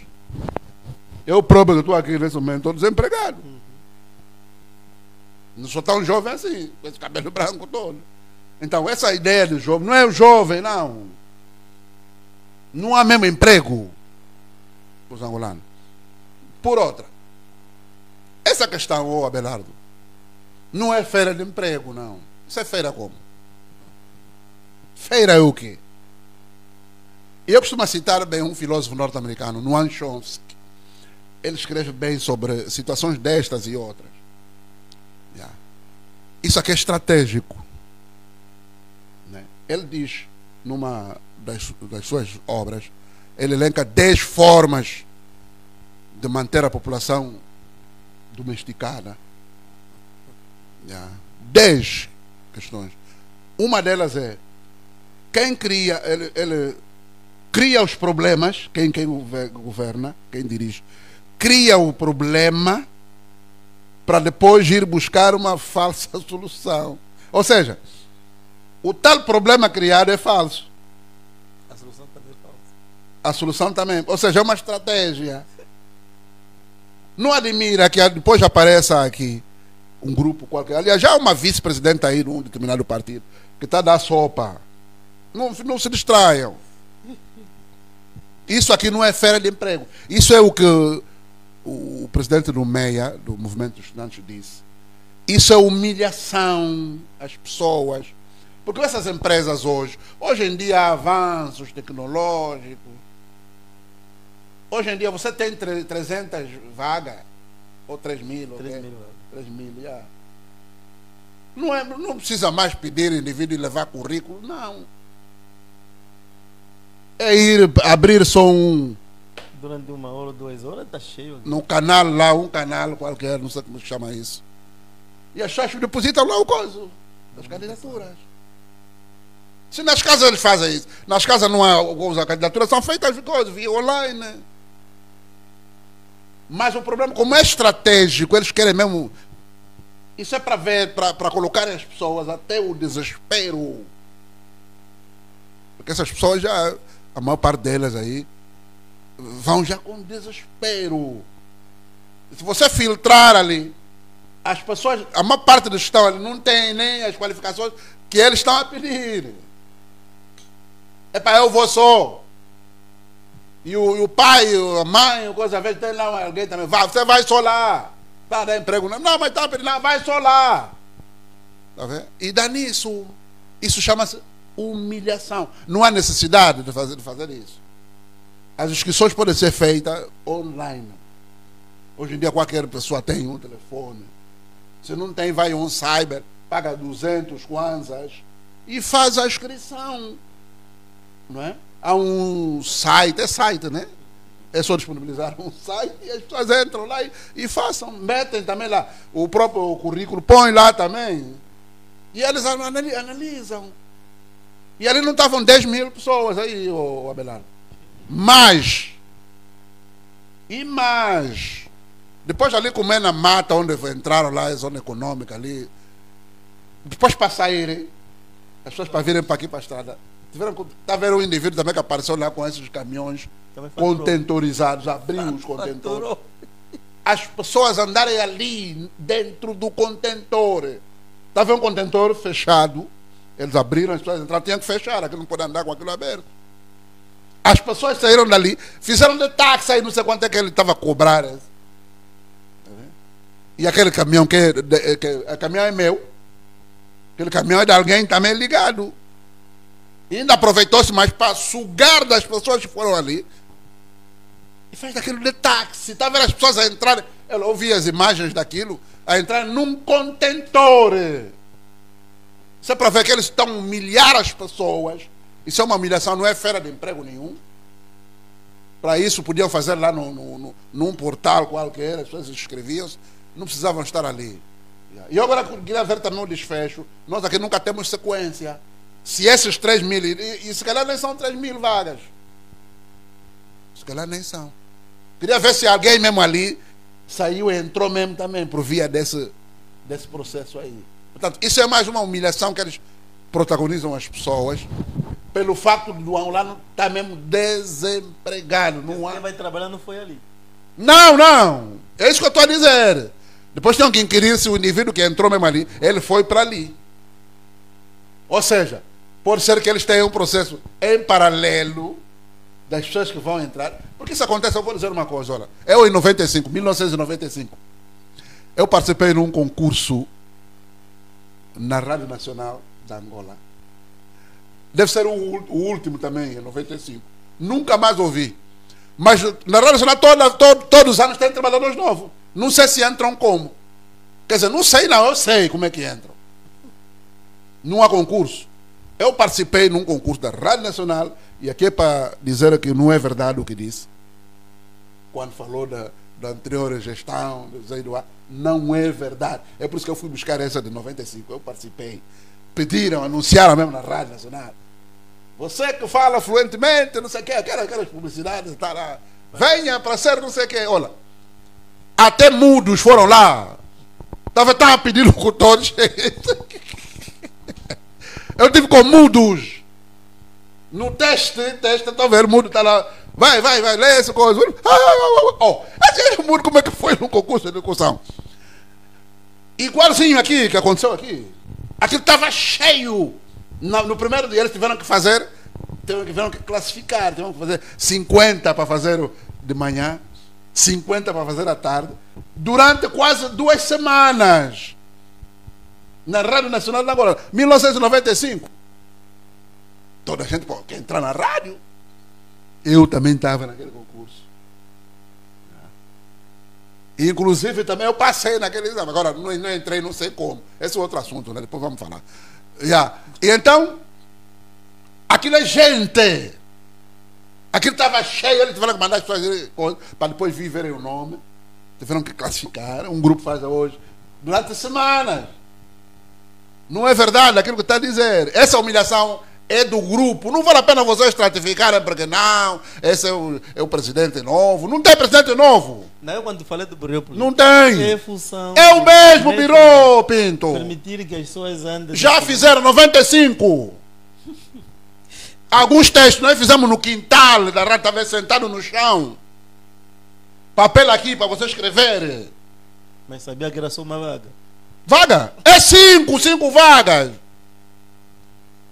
Eu próprio estou aqui nesse momento, estou desempregado. Não sou tão jovem assim, com esse cabelo branco todo. Então, essa ideia de jovem, não é o jovem, não. Não há mesmo emprego para os angolanos. Por outra, essa questão, ô Abelardo, não é feira de emprego, não. Isso é feira como? Feira é o quê? Eu costumo citar bem um filósofo norte-americano, Noam Chomsky. Ele escreve bem sobre situações destas e outras. Isso aqui é estratégico. Né? Ele diz, numa das suas obras, ele elenca 10 formas de manter a população domesticada. 10 questões. Uma delas é quem cria, ele cria os problemas, quem governa, quem dirige, cria o problema para depois ir buscar uma falsa solução. Ou seja, o tal problema criado é falso. A solução também é falsa. A solução também. Ou seja, é uma estratégia. Não admira que depois apareça aqui um grupo qualquer. Aliás, já há uma vice-presidenta aí num determinado partido que está a dar sopa. Não se distraiam. Isso aqui não é feira de emprego. Isso é o que o presidente do MEIA, do Movimento dos Estudantes, disse. Isso é humilhação às pessoas. Porque essas empresas hoje em dia há avanços tecnológicos. Hoje em dia você tem 300 vagas, ou 3.000, ou 3.000, yeah. Não precisa mais pedir indivíduo e levar currículo, não. É ir abrir só durante 1 hora ou 2 horas está cheio. No canal lá, um canal qualquer, não sei como se chama isso. E as chaves depositam lá o coisa das candidaturas. Se nas casas eles fazem isso, nas casas não há coisa, candidaturas são feitas coisas via online. Mas o problema, como é estratégico, eles querem mesmo. Isso é para ver, para colocar as pessoas até o desespero. Porque essas pessoas já, a maior parte delas aí, vão já com desespero. Se você filtrar ali, as pessoas, a maior parte dos que estão ali não tem nem as qualificações que eles estão a pedir. É para eu vou só. E o pai, a mãe, coisa, às vezes tem lá alguém também. Você vai só lá. Para dar emprego. Não, mas está pedindo, não, vai só lá. Tá vendo? E dá nisso. Isso chama-se humilhação. Não há necessidade de fazer isso. As inscrições podem ser feitas online. Hoje em dia qualquer pessoa tem um telefone. Se não tem, vai um cyber, paga 200 kwanzas e faz a inscrição. Não é? Há um site, é site, né? É só disponibilizar um site e as pessoas entram lá e façam, metem também lá o próprio currículo, põe lá também. E eles analisam. E ali não estavam 10.000 pessoas aí, o Abelardo. Mais. E mais. Depois ali como é na mata, onde entraram lá, a zona econômica ali. Depois para saírem, as pessoas para virem para aqui para a estrada. Está vendo um indivíduo também que apareceu lá com esses caminhões contentorizados, abriu os contentores. As pessoas andarem ali dentro do contentor. Está vendo um contentor fechado? Eles abriram, as pessoas entraram, tinham que fechar, aquilo não pode andar com aquilo aberto. As pessoas saíram dali, fizeram de táxi aí, não sei quanto é que ele estava a cobrar. E aquele caminhão, o caminhão é meu, aquele caminhão é de alguém também ligado. E ainda aproveitou-se mais para sugar das pessoas que foram ali. E fez daquilo de táxi. Está vendo as pessoas a entrarem? Ela ouvia as imagens daquilo, a entrar num contentor. Isso é para ver que eles estão a humilhar as pessoas. Isso é uma humilhação, não é feira de emprego nenhum. Para isso podiam fazer lá num portal qualquer, as pessoas inscreviam-se, não precisavam estar ali. E agora queria ver também o desfecho. Nós aqui nunca temos sequência. Se esses 3 mil, e se calhar nem são 3 mil vagas. Se calhar nem são. Queria ver se alguém mesmo ali saiu e entrou mesmo também por via desse processo aí. Portanto, isso é mais uma humilhação que eles protagonizam as pessoas pelo facto do angolano estar mesmo desempregado. Quem vai trabalhar não foi ali. Não. É isso que eu estou a dizer. Depois tem que inquirir se o indivíduo que entrou mesmo ali, ele foi para ali. Ou seja, pode ser que eles tenham um processo em paralelo das pessoas que vão entrar. Porque isso acontece, eu vou dizer uma coisa, olha. Eu em 1995, eu participei num concurso na Rádio Nacional da Angola. Deve ser o último também, em 95. Nunca mais ouvi. Mas na Rádio Nacional todos os anos tem trabalhadores novos. Não sei se entram como. Quer dizer, não sei não, eu sei como é que entram. Não há concurso. Eu participei num concurso da Rádio Nacional, e aqui é para dizer que não é verdade o que disse, quando falou da anterior gestão, do Zé Eduardo, não é verdade. É por isso que eu fui buscar essa de 95. Eu participei. Pediram, anunciaram mesmo na Rádio Nacional. Você que fala fluentemente, não sei o quê, aquelas publicidades, está lá. Venha para ser não sei o quê. Olha, até mudos foram lá. Estava a pedir locutores. Eu tive com mudos. No teste, estou vendo, o mudo está lá. Vai, lê essa coisa. Esse mudo como é que foi no concurso de locução? Igualzinho aqui, que aconteceu aqui. Aquilo estava cheio. No primeiro dia eles tiveram que classificar, tiveram que fazer 50 para fazer de manhã, 50 para fazer à tarde, durante quase 2 semanas. Na Rádio Nacional de Angola, 1995. Toda a gente quer entrar na rádio. Eu também estava naquele concurso. Inclusive também eu passei naquele exame. Agora não entrei, não sei como. Esse é outro assunto, né? Depois vamos falar. E então, aquilo é gente. Aquilo estava cheio, eles tiveram que mandar as pessoas para depois verem o nome. Tiveram que classificar. Um grupo faz hoje. Durante semanas. Não é verdade aquilo que está a dizer. Essa humilhação é do grupo. Não vale a pena vocês estratificarem, porque não, esse é o presidente novo. Não tem presidente novo. Não, eu quando falei do bureau, não tem. É função. É o mesmo birô, Pinto. Permitir que as pessoas andem. Já fizeram 95. Alguns testes nós fizemos no quintal da rádio, estava sentado no chão. Papel aqui para você escrever. Mas sabia que era só uma vaga. Vaga? É 5 vagas.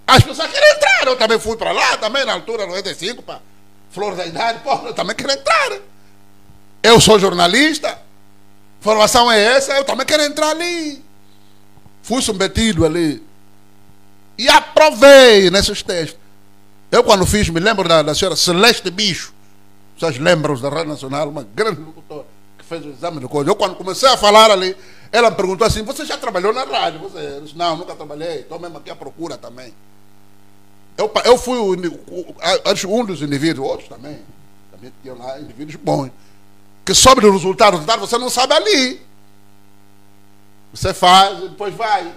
As pessoas querem entrar. Eu também fui para lá, também na altura 95, para Flor da Idade. Pô, eu também quero entrar. Eu sou jornalista. Formação é essa, eu também quero entrar ali. Fui submetido ali. E aprovei nesses testes. Eu quando fiz, me lembro da senhora Celeste Bicho. Vocês lembram da Rádio Nacional, uma grande locutora que fez o exame de coisa. Eu quando comecei a falar ali, ela me perguntou assim, você já trabalhou na rádio? Eu disse, não, nunca trabalhei, estou mesmo aqui à procura também. Eu fui um dos indivíduos, outros também tinham lá indivíduos bons, que sobre o resultado você não sabe ali. Você faz, depois vai.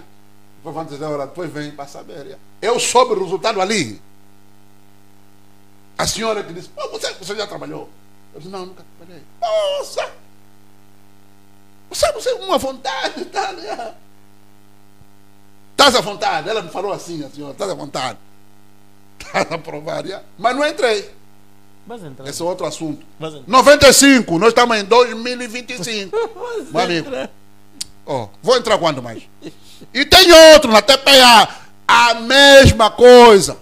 Depois vão dizer, olha, depois vem para saber. Eu soube o resultado ali. A senhora que disse, você já trabalhou? Eu disse, não, nunca trabalhei. Nossa! Você é uma vontade, tá? Estás à vontade. Ela me falou assim, a senhora, estás à vontade. Estás a provar, mas não entrei. Esse é outro assunto. 95, nós estamos em 2025. Meu amigo. Vou entrar quando mais? E tem outro na TPA, a mesma coisa.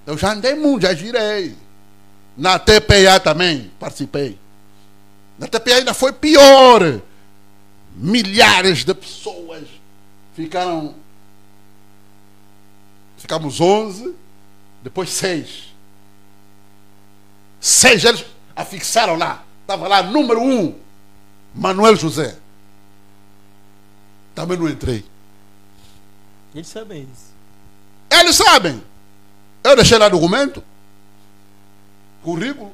Eu já andei muito, já girei. Na TPA também participei. Na TPA ainda foi pior. Milhares de pessoas ficamos 11, depois 6. 6 eles afixaram lá. Estava lá, número 1, Manuel José. Também não entrei. Eles sabem isso. Eles sabem. Eu deixei lá documento, currículo.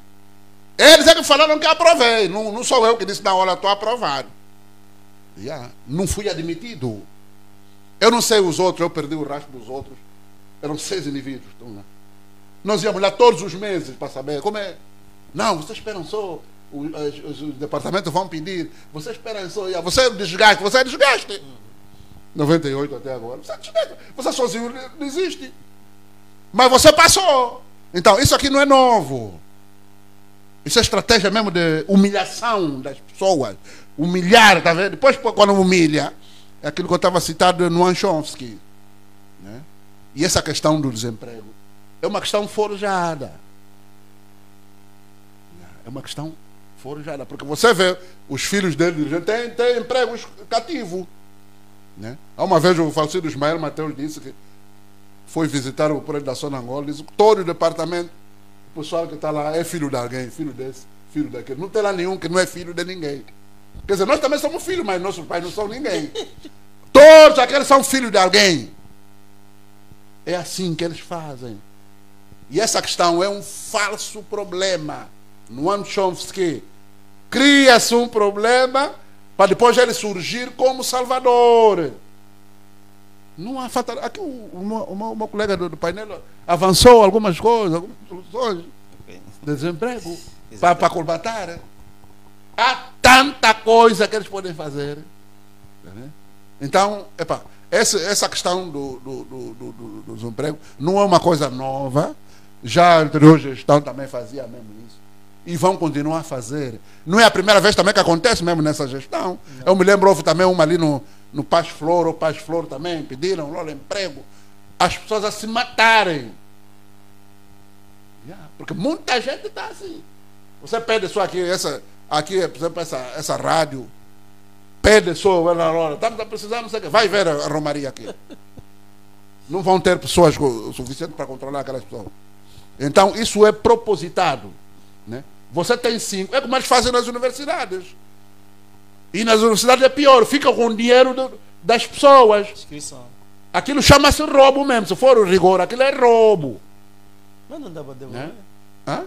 Eles é que falaram que aprovei. Não sou eu que disse, não, olha, estou aprovado. Não fui admitido. Eu não sei os outros, eu perdi o rastro dos outros. Eram 6 indivíduos. Estão lá. Nós íamos lá todos os meses para saber como é. Não, vocês esperam só. Os departamentos vão pedir. Vocês esperam só. Você é desgaste, você é desgaste. 98 até agora. Você é desgaste. Você sozinho não existe. Mas você passou. Então, isso aqui não é novo. Isso é estratégia mesmo de humilhação das pessoas. Humilhar, tá vendo? Depois, quando humilha, é aquilo que eu estava citado no Noam Chomsky. Né? E essa questão do desemprego é uma questão forjada. É uma questão forjada. Porque você vê, os filhos dele têm empregos cativos. Né? Há uma vez o falecido Ismael Mateus disse que foi visitar o prédio da Zona Angola, disse que todo o departamento, o pessoal que está lá é filho de alguém, filho desse, filho daquele. Não tem lá nenhum que não é filho de ninguém. Quer dizer, nós também somos filhos, mas nossos pais não são ninguém. Todos aqueles são filhos de alguém. É assim que eles fazem. E essa questão é um falso problema. Noam Chomsky cria-se um problema para depois ele surgir como salvador. Não há fatal. Aqui uma colega do painel avançou algumas coisas, algumas soluções de desemprego para combater. Há tanta coisa que eles podem fazer. Então, essa questão do desemprego não é uma coisa nova. Já a anterior gestão também fazia mesmo isso. E vão continuar a fazer. Não é a primeira vez também que acontece mesmo nessa gestão. Não. Eu me lembro, houve também uma ali no Paz Flor, ou Paz Flor também, pediram logo emprego. As pessoas a se matarem. Porque muita gente está assim. Você pede só aqui, por exemplo, essa rádio, pede só, estamos a precisar, não sei o que, vai ver a Romaria aqui. Não vão ter pessoas o suficiente para controlar aquelas pessoas. Então, isso é propositado. Né? Você tem 5, é como eles fazem nas universidades. E nas universidades é pior, fica com o dinheiro das pessoas. Inscrição. Aquilo chama-se roubo mesmo, se for o rigor, aquilo é roubo. Mas não dá para devolver. Né? Hã?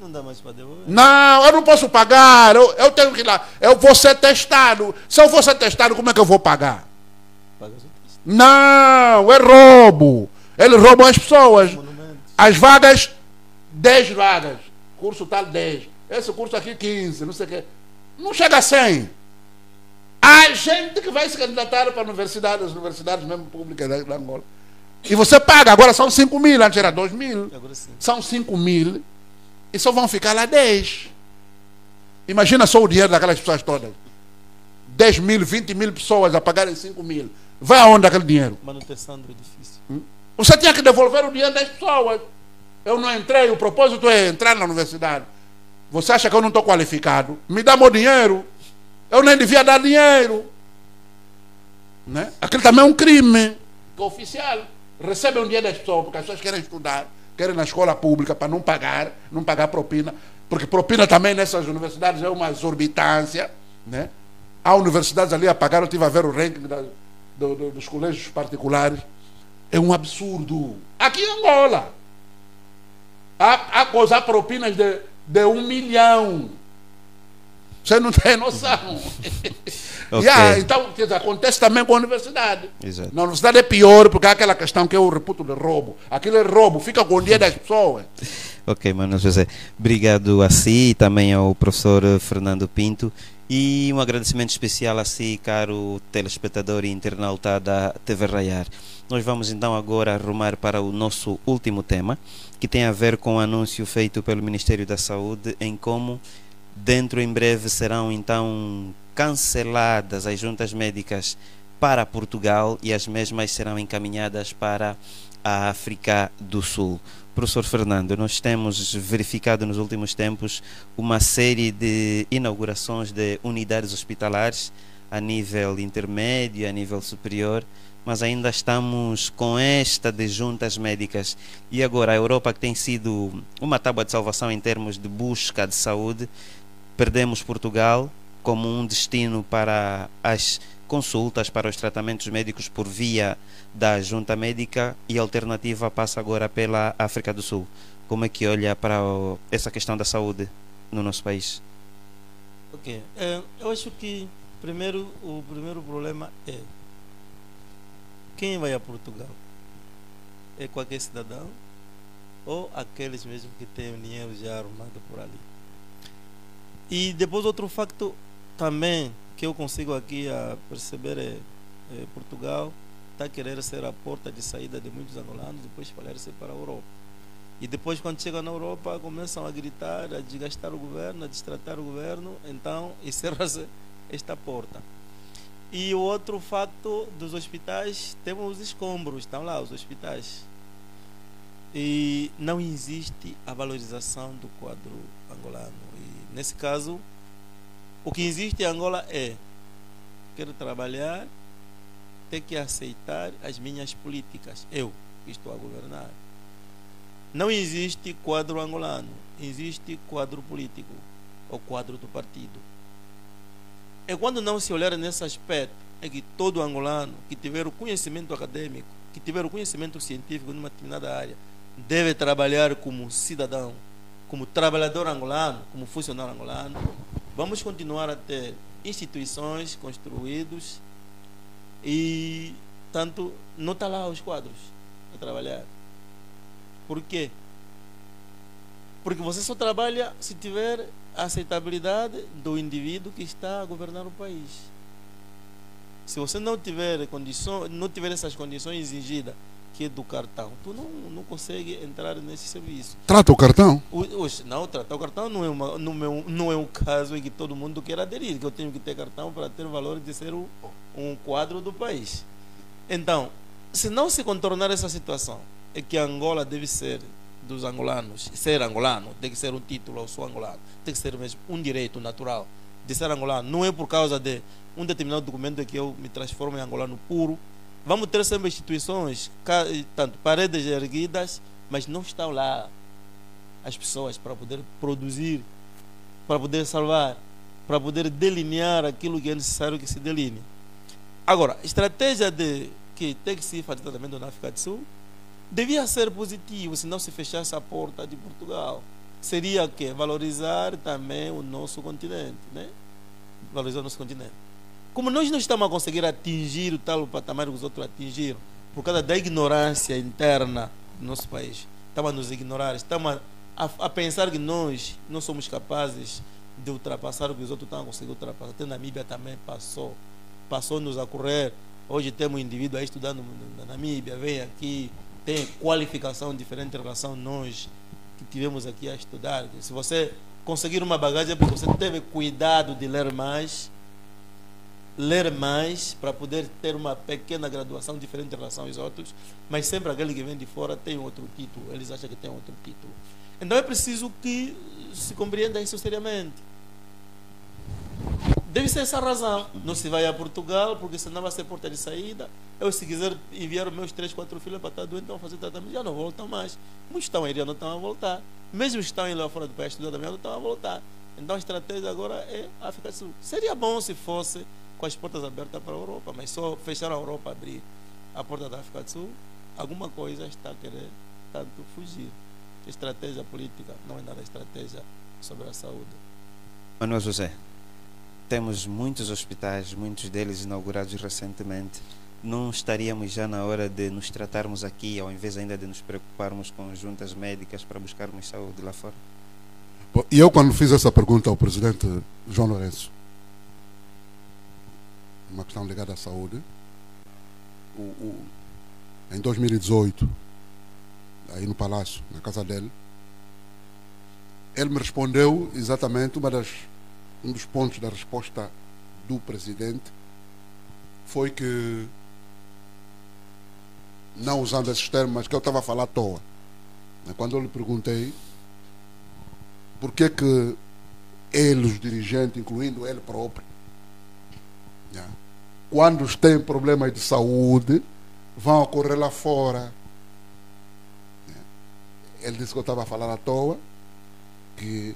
Não dá mais para devolver. Não, eu não posso pagar, eu tenho que ir lá, eu vou ser testado. Se eu for ser testado, como é que eu vou pagar? Paga o teste. Não, é roubo. Eles roubam as pessoas. As vagas, 10 vagas. Curso tal 10. Esse curso aqui 15, não sei o quê. Não chega a 100. Há gente que vai se candidatar para as universidades mesmo públicas da Angola. E você paga, agora são 5 mil, antes era 2 mil. São 5 mil e só vão ficar lá 10. Imagina só o dinheiro daquelas pessoas todas. 10 mil, 20 mil pessoas a pagarem 5 mil. Vai aonde aquele dinheiro? Manutenção do edifício. Você tinha que devolver o dinheiro das pessoas. Eu não entrei, o propósito é entrar na universidade. Você acha que eu não estou qualificado? Me dá meu dinheiro. Eu nem devia dar dinheiro. Né? Aquilo também é um crime. Que o oficial recebe um dinheiro das pessoas, porque as pessoas querem estudar, querem ir na escola pública para não pagar propina. Porque propina também nessas universidades é uma exorbitância. Né? Há universidades ali a pagar, eu estive a ver o ranking dos colégios particulares. É um absurdo. Aqui em Angola. Há propinas de 1 milhão. Você não tem noção. Okay. Então, acontece também com a universidade. Exato. Na universidade é pior, porque há aquela questão que eu reputo de roubo. Aquilo é roubo, fica com o dinheiro das pessoas. Ok, Mano José. Obrigado a si e também ao professor Fernando Pinto. E um agradecimento especial a si, caro telespectador e internauta da TV Raiar. Nós vamos então agora arrumar para o nosso último tema, que tem a ver com o anúncio feito pelo Ministério da Saúde em como dentro em breve serão então canceladas as juntas médicas para Portugal e as mesmas serão encaminhadas para a África do Sul. Professor Fernando, nós temos verificado nos últimos tempos uma série de inaugurações de unidades hospitalares a nível intermédio, a nível superior, mas ainda estamos com esta de juntas médicas. E agora a Europa, que tem sido uma tábua de salvação em termos de busca de saúde, perdemos Portugal como um destino para as consultas para os tratamentos médicos por via da junta médica e a alternativa passa agora pela África do Sul. Como é que olha para essa questão da saúde no nosso país? Ok. Eu acho que o primeiro problema é quem vai a Portugal? É qualquer cidadão ou aqueles mesmo que têm o dinheiro já arrumado por ali? E depois outro facto também que eu consigo aqui a perceber é Portugal está a querer ser a porta de saída de muitos angolanos, depois espalhar-se para a Europa. E depois, quando chegam na Europa, começam a gritar, a desgastar o governo, a destratar o governo, então encerra-se esta porta. E o outro facto dos hospitais, temos os escombros, estão lá os hospitais. E não existe a valorização do quadro angolano. E nesse caso, o que existe em Angola é: quero trabalhar, ter que aceitar as minhas políticas, eu que estou a governar. Não existe quadro angolano, existe quadro político, ou quadro do partido. É quando não se olhar nesse aspecto, é que todo angolano que tiver o conhecimento acadêmico, que tiver o conhecimento científico numa determinada área, deve trabalhar como cidadão, como trabalhador angolano, como funcionário angolano. Vamos continuar a ter instituições construídas e, tanto, não está lá os quadros a trabalhar. Por quê? Porque você só trabalha se tiver a aceitabilidade do indivíduo que está a governar o país. Se você não tiver condições, não tiver essas condições exigidas, que é do cartão, tu não consegue entrar nesse serviço. Trata o cartão? Não, tratar o cartão não é um caso em que todo mundo quer aderir, que eu tenho que ter cartão para ter o valor de ser um quadro do país. Então, se não se contornar essa situação, é que Angola deve ser dos angolanos, ser angolano, tem que ser um título, eu sou angolano, tem que ser mesmo um direito natural de ser angolano. Não é por causa de um determinado documento em que eu me transformo em angolano puro. Vamos ter sempre instituições, tanto paredes erguidas, mas não estão lá as pessoas para poder produzir, para poder salvar, para poder delinear aquilo que é necessário que se delinee. Agora, a estratégia de que tem que se fazer tratamento na África do Sul devia ser positivo, se não se fechasse a porta de Portugal. Seria que valorizar também o nosso continente, né? Valorizar o nosso continente. Como nós não estamos a conseguir atingir o tal patamar que os outros atingiram, por causa da ignorância interna do nosso país, estamos a nos ignorar, estamos a pensar que nós não somos capazes de ultrapassar o que os outros estão a conseguir ultrapassar. Até na Namíbia também passou-nos a correr. Hoje temos um indivíduo aí estudando na Namíbia, vem aqui, tem qualificação diferente em relação a nós que tivemos aqui a estudar. Se você conseguir uma bagagem é porque você teve cuidado de ler mais para poder ter uma pequena graduação diferente em relação aos outros, mas sempre aquele que vem de fora tem outro título, eles acham que tem outro título. Então é preciso que se compreenda isso seriamente. Deve ser essa a razão. Não se vai a Portugal, porque senão vai ser porta de saída. Eu, se quiser enviar os meus 3, 4 filhos para estar doente, vão fazer tratamento, já não voltam mais. Muitos estão aí, já não estão a voltar. Mesmo que estão indo lá fora do país estudar também, não estão a voltar. Então a estratégia agora é a África do Sul. Seria bom se fosse com as portas abertas para a Europa, mas só fechar a Europa, abrir a porta da África do Sul, alguma coisa está a querer tanto fugir. Estratégia política não é nada estratégia sobre a saúde. Manuel José, temos muitos hospitais, muitos deles inaugurados recentemente. Não estaríamos já na hora de nos tratarmos aqui, ao invés ainda de nos preocuparmos com juntas médicas para buscarmos saúde lá fora? E eu, quando fiz essa pergunta ao presidente João Lourenço, uma questão ligada à saúde, em 2018, aí no Palácio, na casa dele, ele me respondeu exatamente um dos pontos da resposta do presidente foi que, não usando esses termos, mas que eu estava a falar à toa. Quando eu lhe perguntei por que ele, os dirigentes, incluindo ele próprio, quando têm problemas de saúde, vão ocorrer lá fora. Ele disse que eu estava a falar à toa, que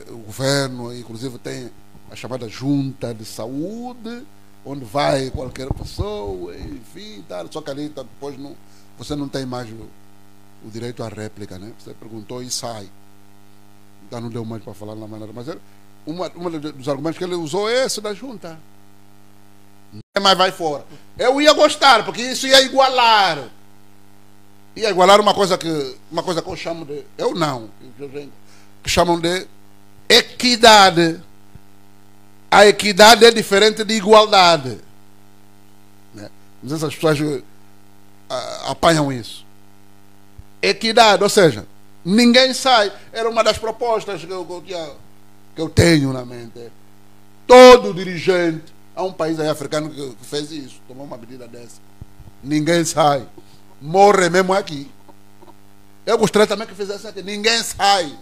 o governo, inclusive, tem a chamada junta de saúde, onde vai qualquer pessoa, enfim, tal. Só que ali depois não, você não tem mais o direito à réplica, né? Você perguntou e sai. Então não deu mais para falar na maneira. Mas uma dos argumentos que ele usou é esse da junta. Ninguém mais vai fora. Eu ia gostar, porque isso ia igualar. Ia igualar uma coisa que eu chamo de. Eu não. Que chamam de equidade. A equidade é diferente de igualdade. Né? Não sei se as pessoas apanham isso. Equidade, ou seja, ninguém sai. Era uma das propostas que eu tenho na mente. Todo dirigente. Há um país aí africano que fez isso, tomou uma medida dessa. Ninguém sai. Morre mesmo aqui. Eu gostaria também que fizesse aqui. Ninguém sai.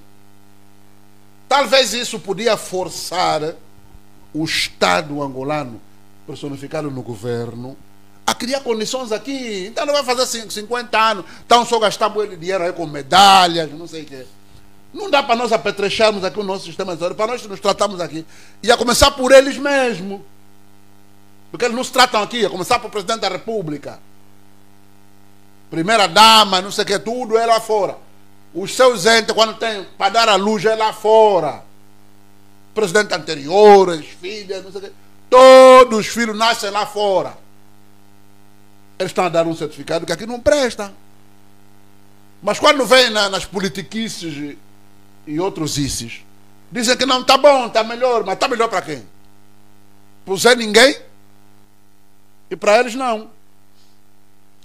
Talvez isso podia forçar o Estado angolano, personificado no governo, a criar condições aqui. Então não vai fazer 50 anos, então só gastar muito dinheiro aí com medalhas, não sei o quê. Não dá para nós apetrecharmos aqui o nosso sistema de saúde, para nós nos tratarmos aqui. E a começar por eles mesmos. Porque eles nos tratam aqui, a começar por presidente da República. Primeira dama, não sei o que, tudo é lá fora. Os seus entes, quando tem para dar a luz, é lá fora. Presidente anterior, as filhas, não sei o que. Todos os filhos nascem lá fora. Eles estão a dar um certificado que aqui não presta. Mas quando vem nas politiquices e outros isses, dizem que não está bom, está melhor. Mas está melhor para quem? Para o Zé Ninguém? E para eles não.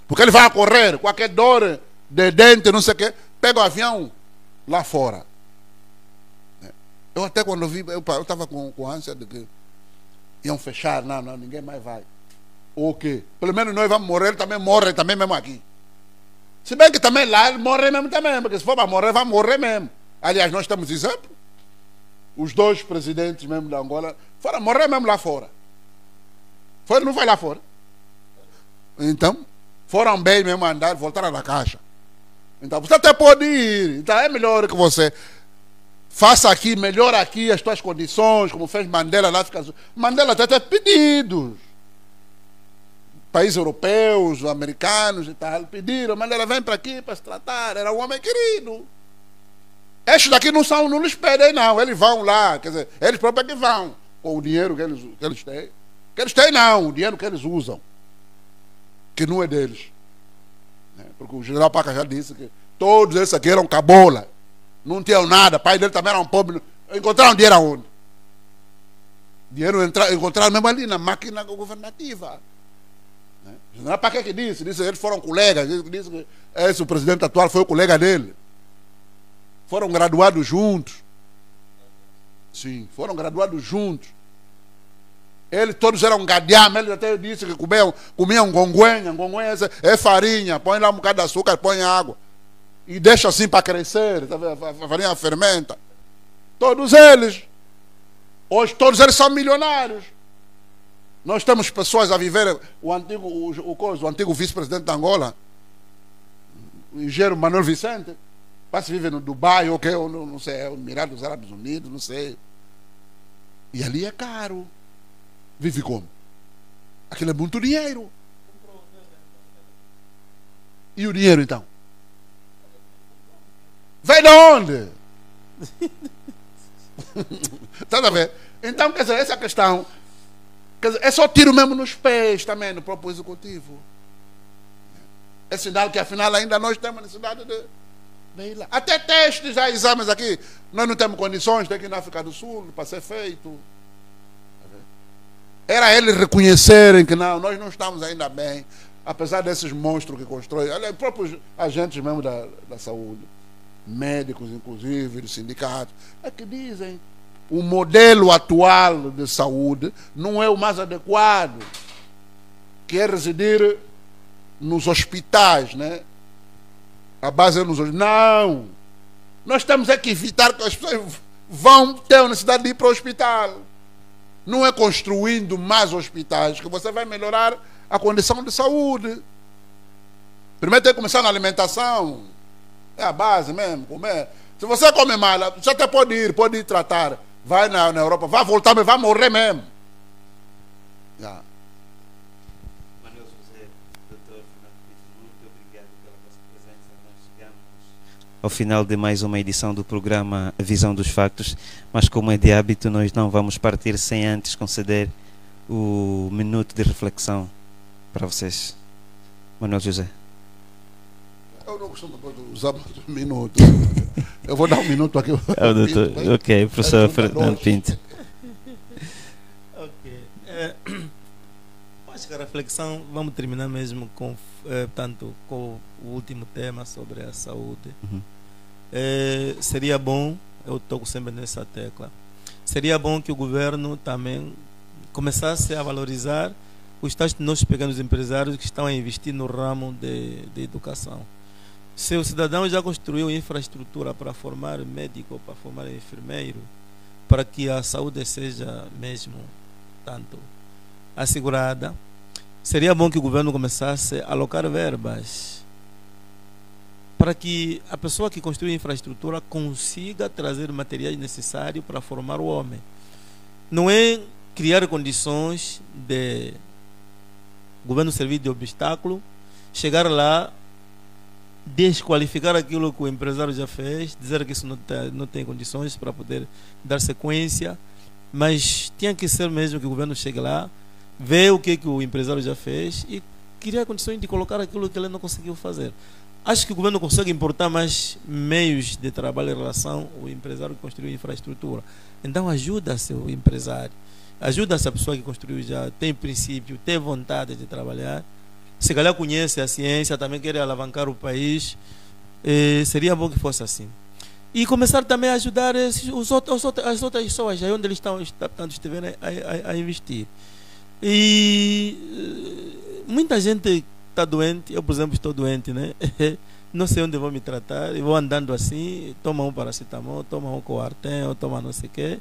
Porque ele vai correr, qualquer dor de dente, não sei o quê, pega o avião lá fora. Eu até quando vi, eu estava com ânsia de que iam fechar, não, ninguém mais vai. O quê? Pelo menos nós vamos morrer, ele também morre também mesmo aqui. Se bem que também lá ele morre mesmo também, porque se for para morrer, vai morrer mesmo. Aliás, nós temos exemplo. Os dois presidentes mesmo da Angola foram morrer mesmo lá fora. Não foi lá fora. Então, foram bem mesmo andar, voltaram na caixa. Então, você até pode ir. Então, é melhor que você faça aqui, melhora aqui as tuas condições, como fez Mandela lá. Mandela até teve pedidos. Países europeus, americanos e tal, pediram. Mandela vem para aqui para se tratar. Era um homem querido. Estes daqui não lhes pedem, não. Eles vão lá. Quer dizer, eles próprios é que vão. Com o dinheiro que eles têm. Que eles têm, não. O dinheiro que eles usam. Que não é deles. Porque o general Paca já disse que todos esses aqui eram cabola. Não tinham nada. O pai dele também era um pobre. Encontraram dinheiro aonde? Dinheiro encontraram mesmo ali na máquina governativa. O general Paca que disse que eles foram colegas. Ele disse que o presidente atual foi o colega dele. Foram graduados juntos. Sim, foram graduados juntos. Eles todos eram gadiama, ele até disse que comiam gonguenha. Gonguenha é farinha, põe lá um bocado de açúcar, põe água. E deixa assim para crescer, a farinha fermenta. Todos eles. Hoje todos eles são milionários. Nós temos pessoas a viver, o antigo vice-presidente da Angola, o engenheiro Manuel Vicente, parece que vive no Dubai, ou não sei, é o Emirados dos Árabes Unidos, não sei. E ali é caro. Vive como? Aquilo é muito dinheiro. E o dinheiro então? Vem de onde? Está a ver? Então, quer dizer, essa questão, quer dizer, é só tiro mesmo nos pés também no próprio executivo. É sinal que afinal ainda nós temos necessidade de ir lá. Até testes, já exames aqui, nós não temos condições, tem que ir na África do Sul para ser feito. Era eles reconhecerem que não, nós não estamos ainda bem, apesar desses monstros que constroem, os próprios agentes mesmo da saúde, médicos inclusive, dos sindicatos, é que dizem o modelo atual de saúde não é o mais adequado, que é residir nos hospitais, né? A base é nos hospitais. Não! Nós temos é que evitar que as pessoas vão ter a necessidade de ir para o hospital. Não é construindo mais hospitais que você vai melhorar a condição de saúde. Primeiro tem que começar na alimentação. É a base mesmo, comer. Se você come mal, você até pode ir tratar vai na Europa, vai voltar, mas vai morrer mesmo. Yeah. Manuel José, doutor Fernando Pinto, muito obrigado pela vossa presença. Nós chegamos ao final de mais uma edição do programa Visão dos Factos, mas como é de hábito, nós não vamos partir sem antes conceder o minuto de reflexão para vocês. Manuel José. Eu não costumo usar muito minuto. Eu vou dar um minuto aqui. Ok, professor Fernando Pinto. Ok. Acho que a reflexão, vamos terminar mesmo com, tanto com o último tema sobre a saúde. Uhum. Seria bom, eu toco sempre nessa tecla, seria bom que o governo também começasse a valorizar os tais nossos pequenos empresários que estão a investir no ramo de educação. Se o cidadão já construiu infraestrutura para formar médico, para formar enfermeiro, para que a saúde seja mesmo tanto assegurada, seria bom que o governo começasse a alocar verbas para que a pessoa que construiu infraestrutura consiga trazer materiais necessários para formar o homem. Não é criar condições de o governo servir de obstáculo, chegar lá, desqualificar aquilo que o empresário já fez, dizer que isso não tem condições para poder dar sequência, mas tinha que ser mesmo que o governo chegue lá, ver o que o empresário já fez e criar condições de colocar aquilo que ele não conseguiu fazer. Acho que o governo consegue importar mais meios de trabalho em relação ao empresário que construiu infraestrutura. Então ajuda-se o empresário, ajuda-se a pessoa que construiu já, tem princípio, tem vontade de trabalhar, se calhar conhece a ciência, também quer alavancar o país, seria bom que fosse assim. E começar também a ajudar as outras pessoas, aí onde eles estiverem a investir. E muita gente está doente, eu por exemplo estou doente, né? Não sei onde vou me tratar, eu vou andando assim, toma um paracetamol, toma um Coartem, ou toma não sei o quê.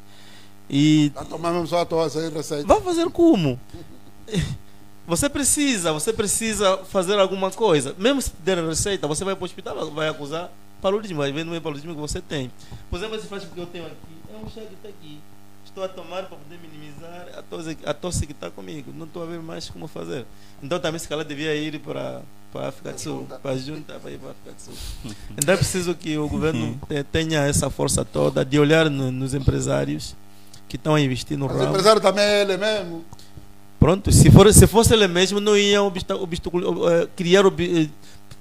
E a tomar mesmo só a tua receita. vai fazer como? Você precisa fazer alguma coisa. Mesmo se der receita, você vai para o hospital, vai acusar paludismo, vai ver não é paludismo que você tem. Por exemplo, esse faz que eu tenho aqui, é um chá que está aqui. Estou a tomar para poder minimizar a tosse que está comigo. Não estou a ver mais como fazer. Então também se calhar devia ir para a África do Sul, para a junta, para ir para a África do Sul. Então é preciso que o governo tenha essa força toda de olhar nos empresários que estão a investir no ramo. O empresário também é ele mesmo. Pronto, se fosse ele mesmo, não ia criar o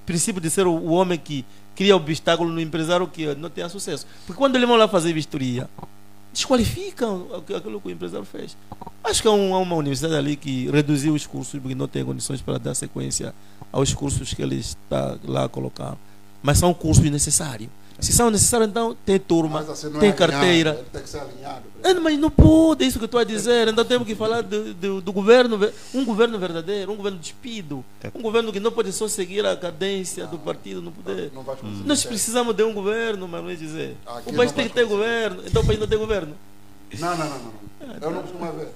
princípio de ser o homem que cria obstáculo no empresário que não tenha sucesso. Porque quando eles vão lá fazer vistoria, desqualificam aquilo que o empresário fez. Acho que há uma universidade ali que reduziu os cursos porque não tem condições para dar sequência aos cursos que ele está lá a colocar. Mas são cursos necessários. Se são necessários, então tem turma, assim, tem carteira. Ele tem que ser alinhado. Mas não pode, é isso que eu estou a dizer. Então temos que falar do governo, um governo verdadeiro, um governo despido, um governo que não pode só seguir a cadência do partido, não poder. Nós precisamos de um governo, mas não é dizer. O país tem que ter governo, então o país não tem governo. Não. Eu não costumo ver.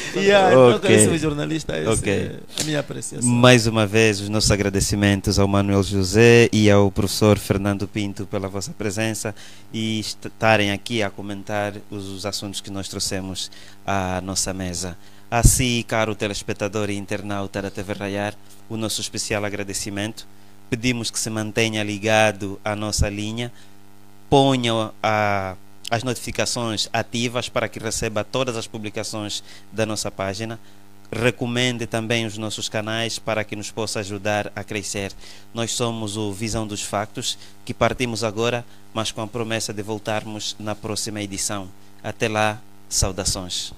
Então, caríssimo jornalista, essa é a minha apreciação. Mais uma vez, os nossos agradecimentos ao Manuel José e ao professor Fernando Pinto pela vossa presença e estarem aqui a comentar os assuntos que nós trouxemos à nossa mesa. Assim, caro telespectador e internauta da TV Raiar, o nosso especial agradecimento. Pedimos que se mantenha ligado à nossa linha, ponha as notificações ativas para que receba todas as publicações da nossa página. Recomende também os nossos canais para que nos possa ajudar a crescer. Nós somos o Visão dos Factos, que partimos agora, mas com a promessa de voltarmos na próxima edição. Até lá, saudações.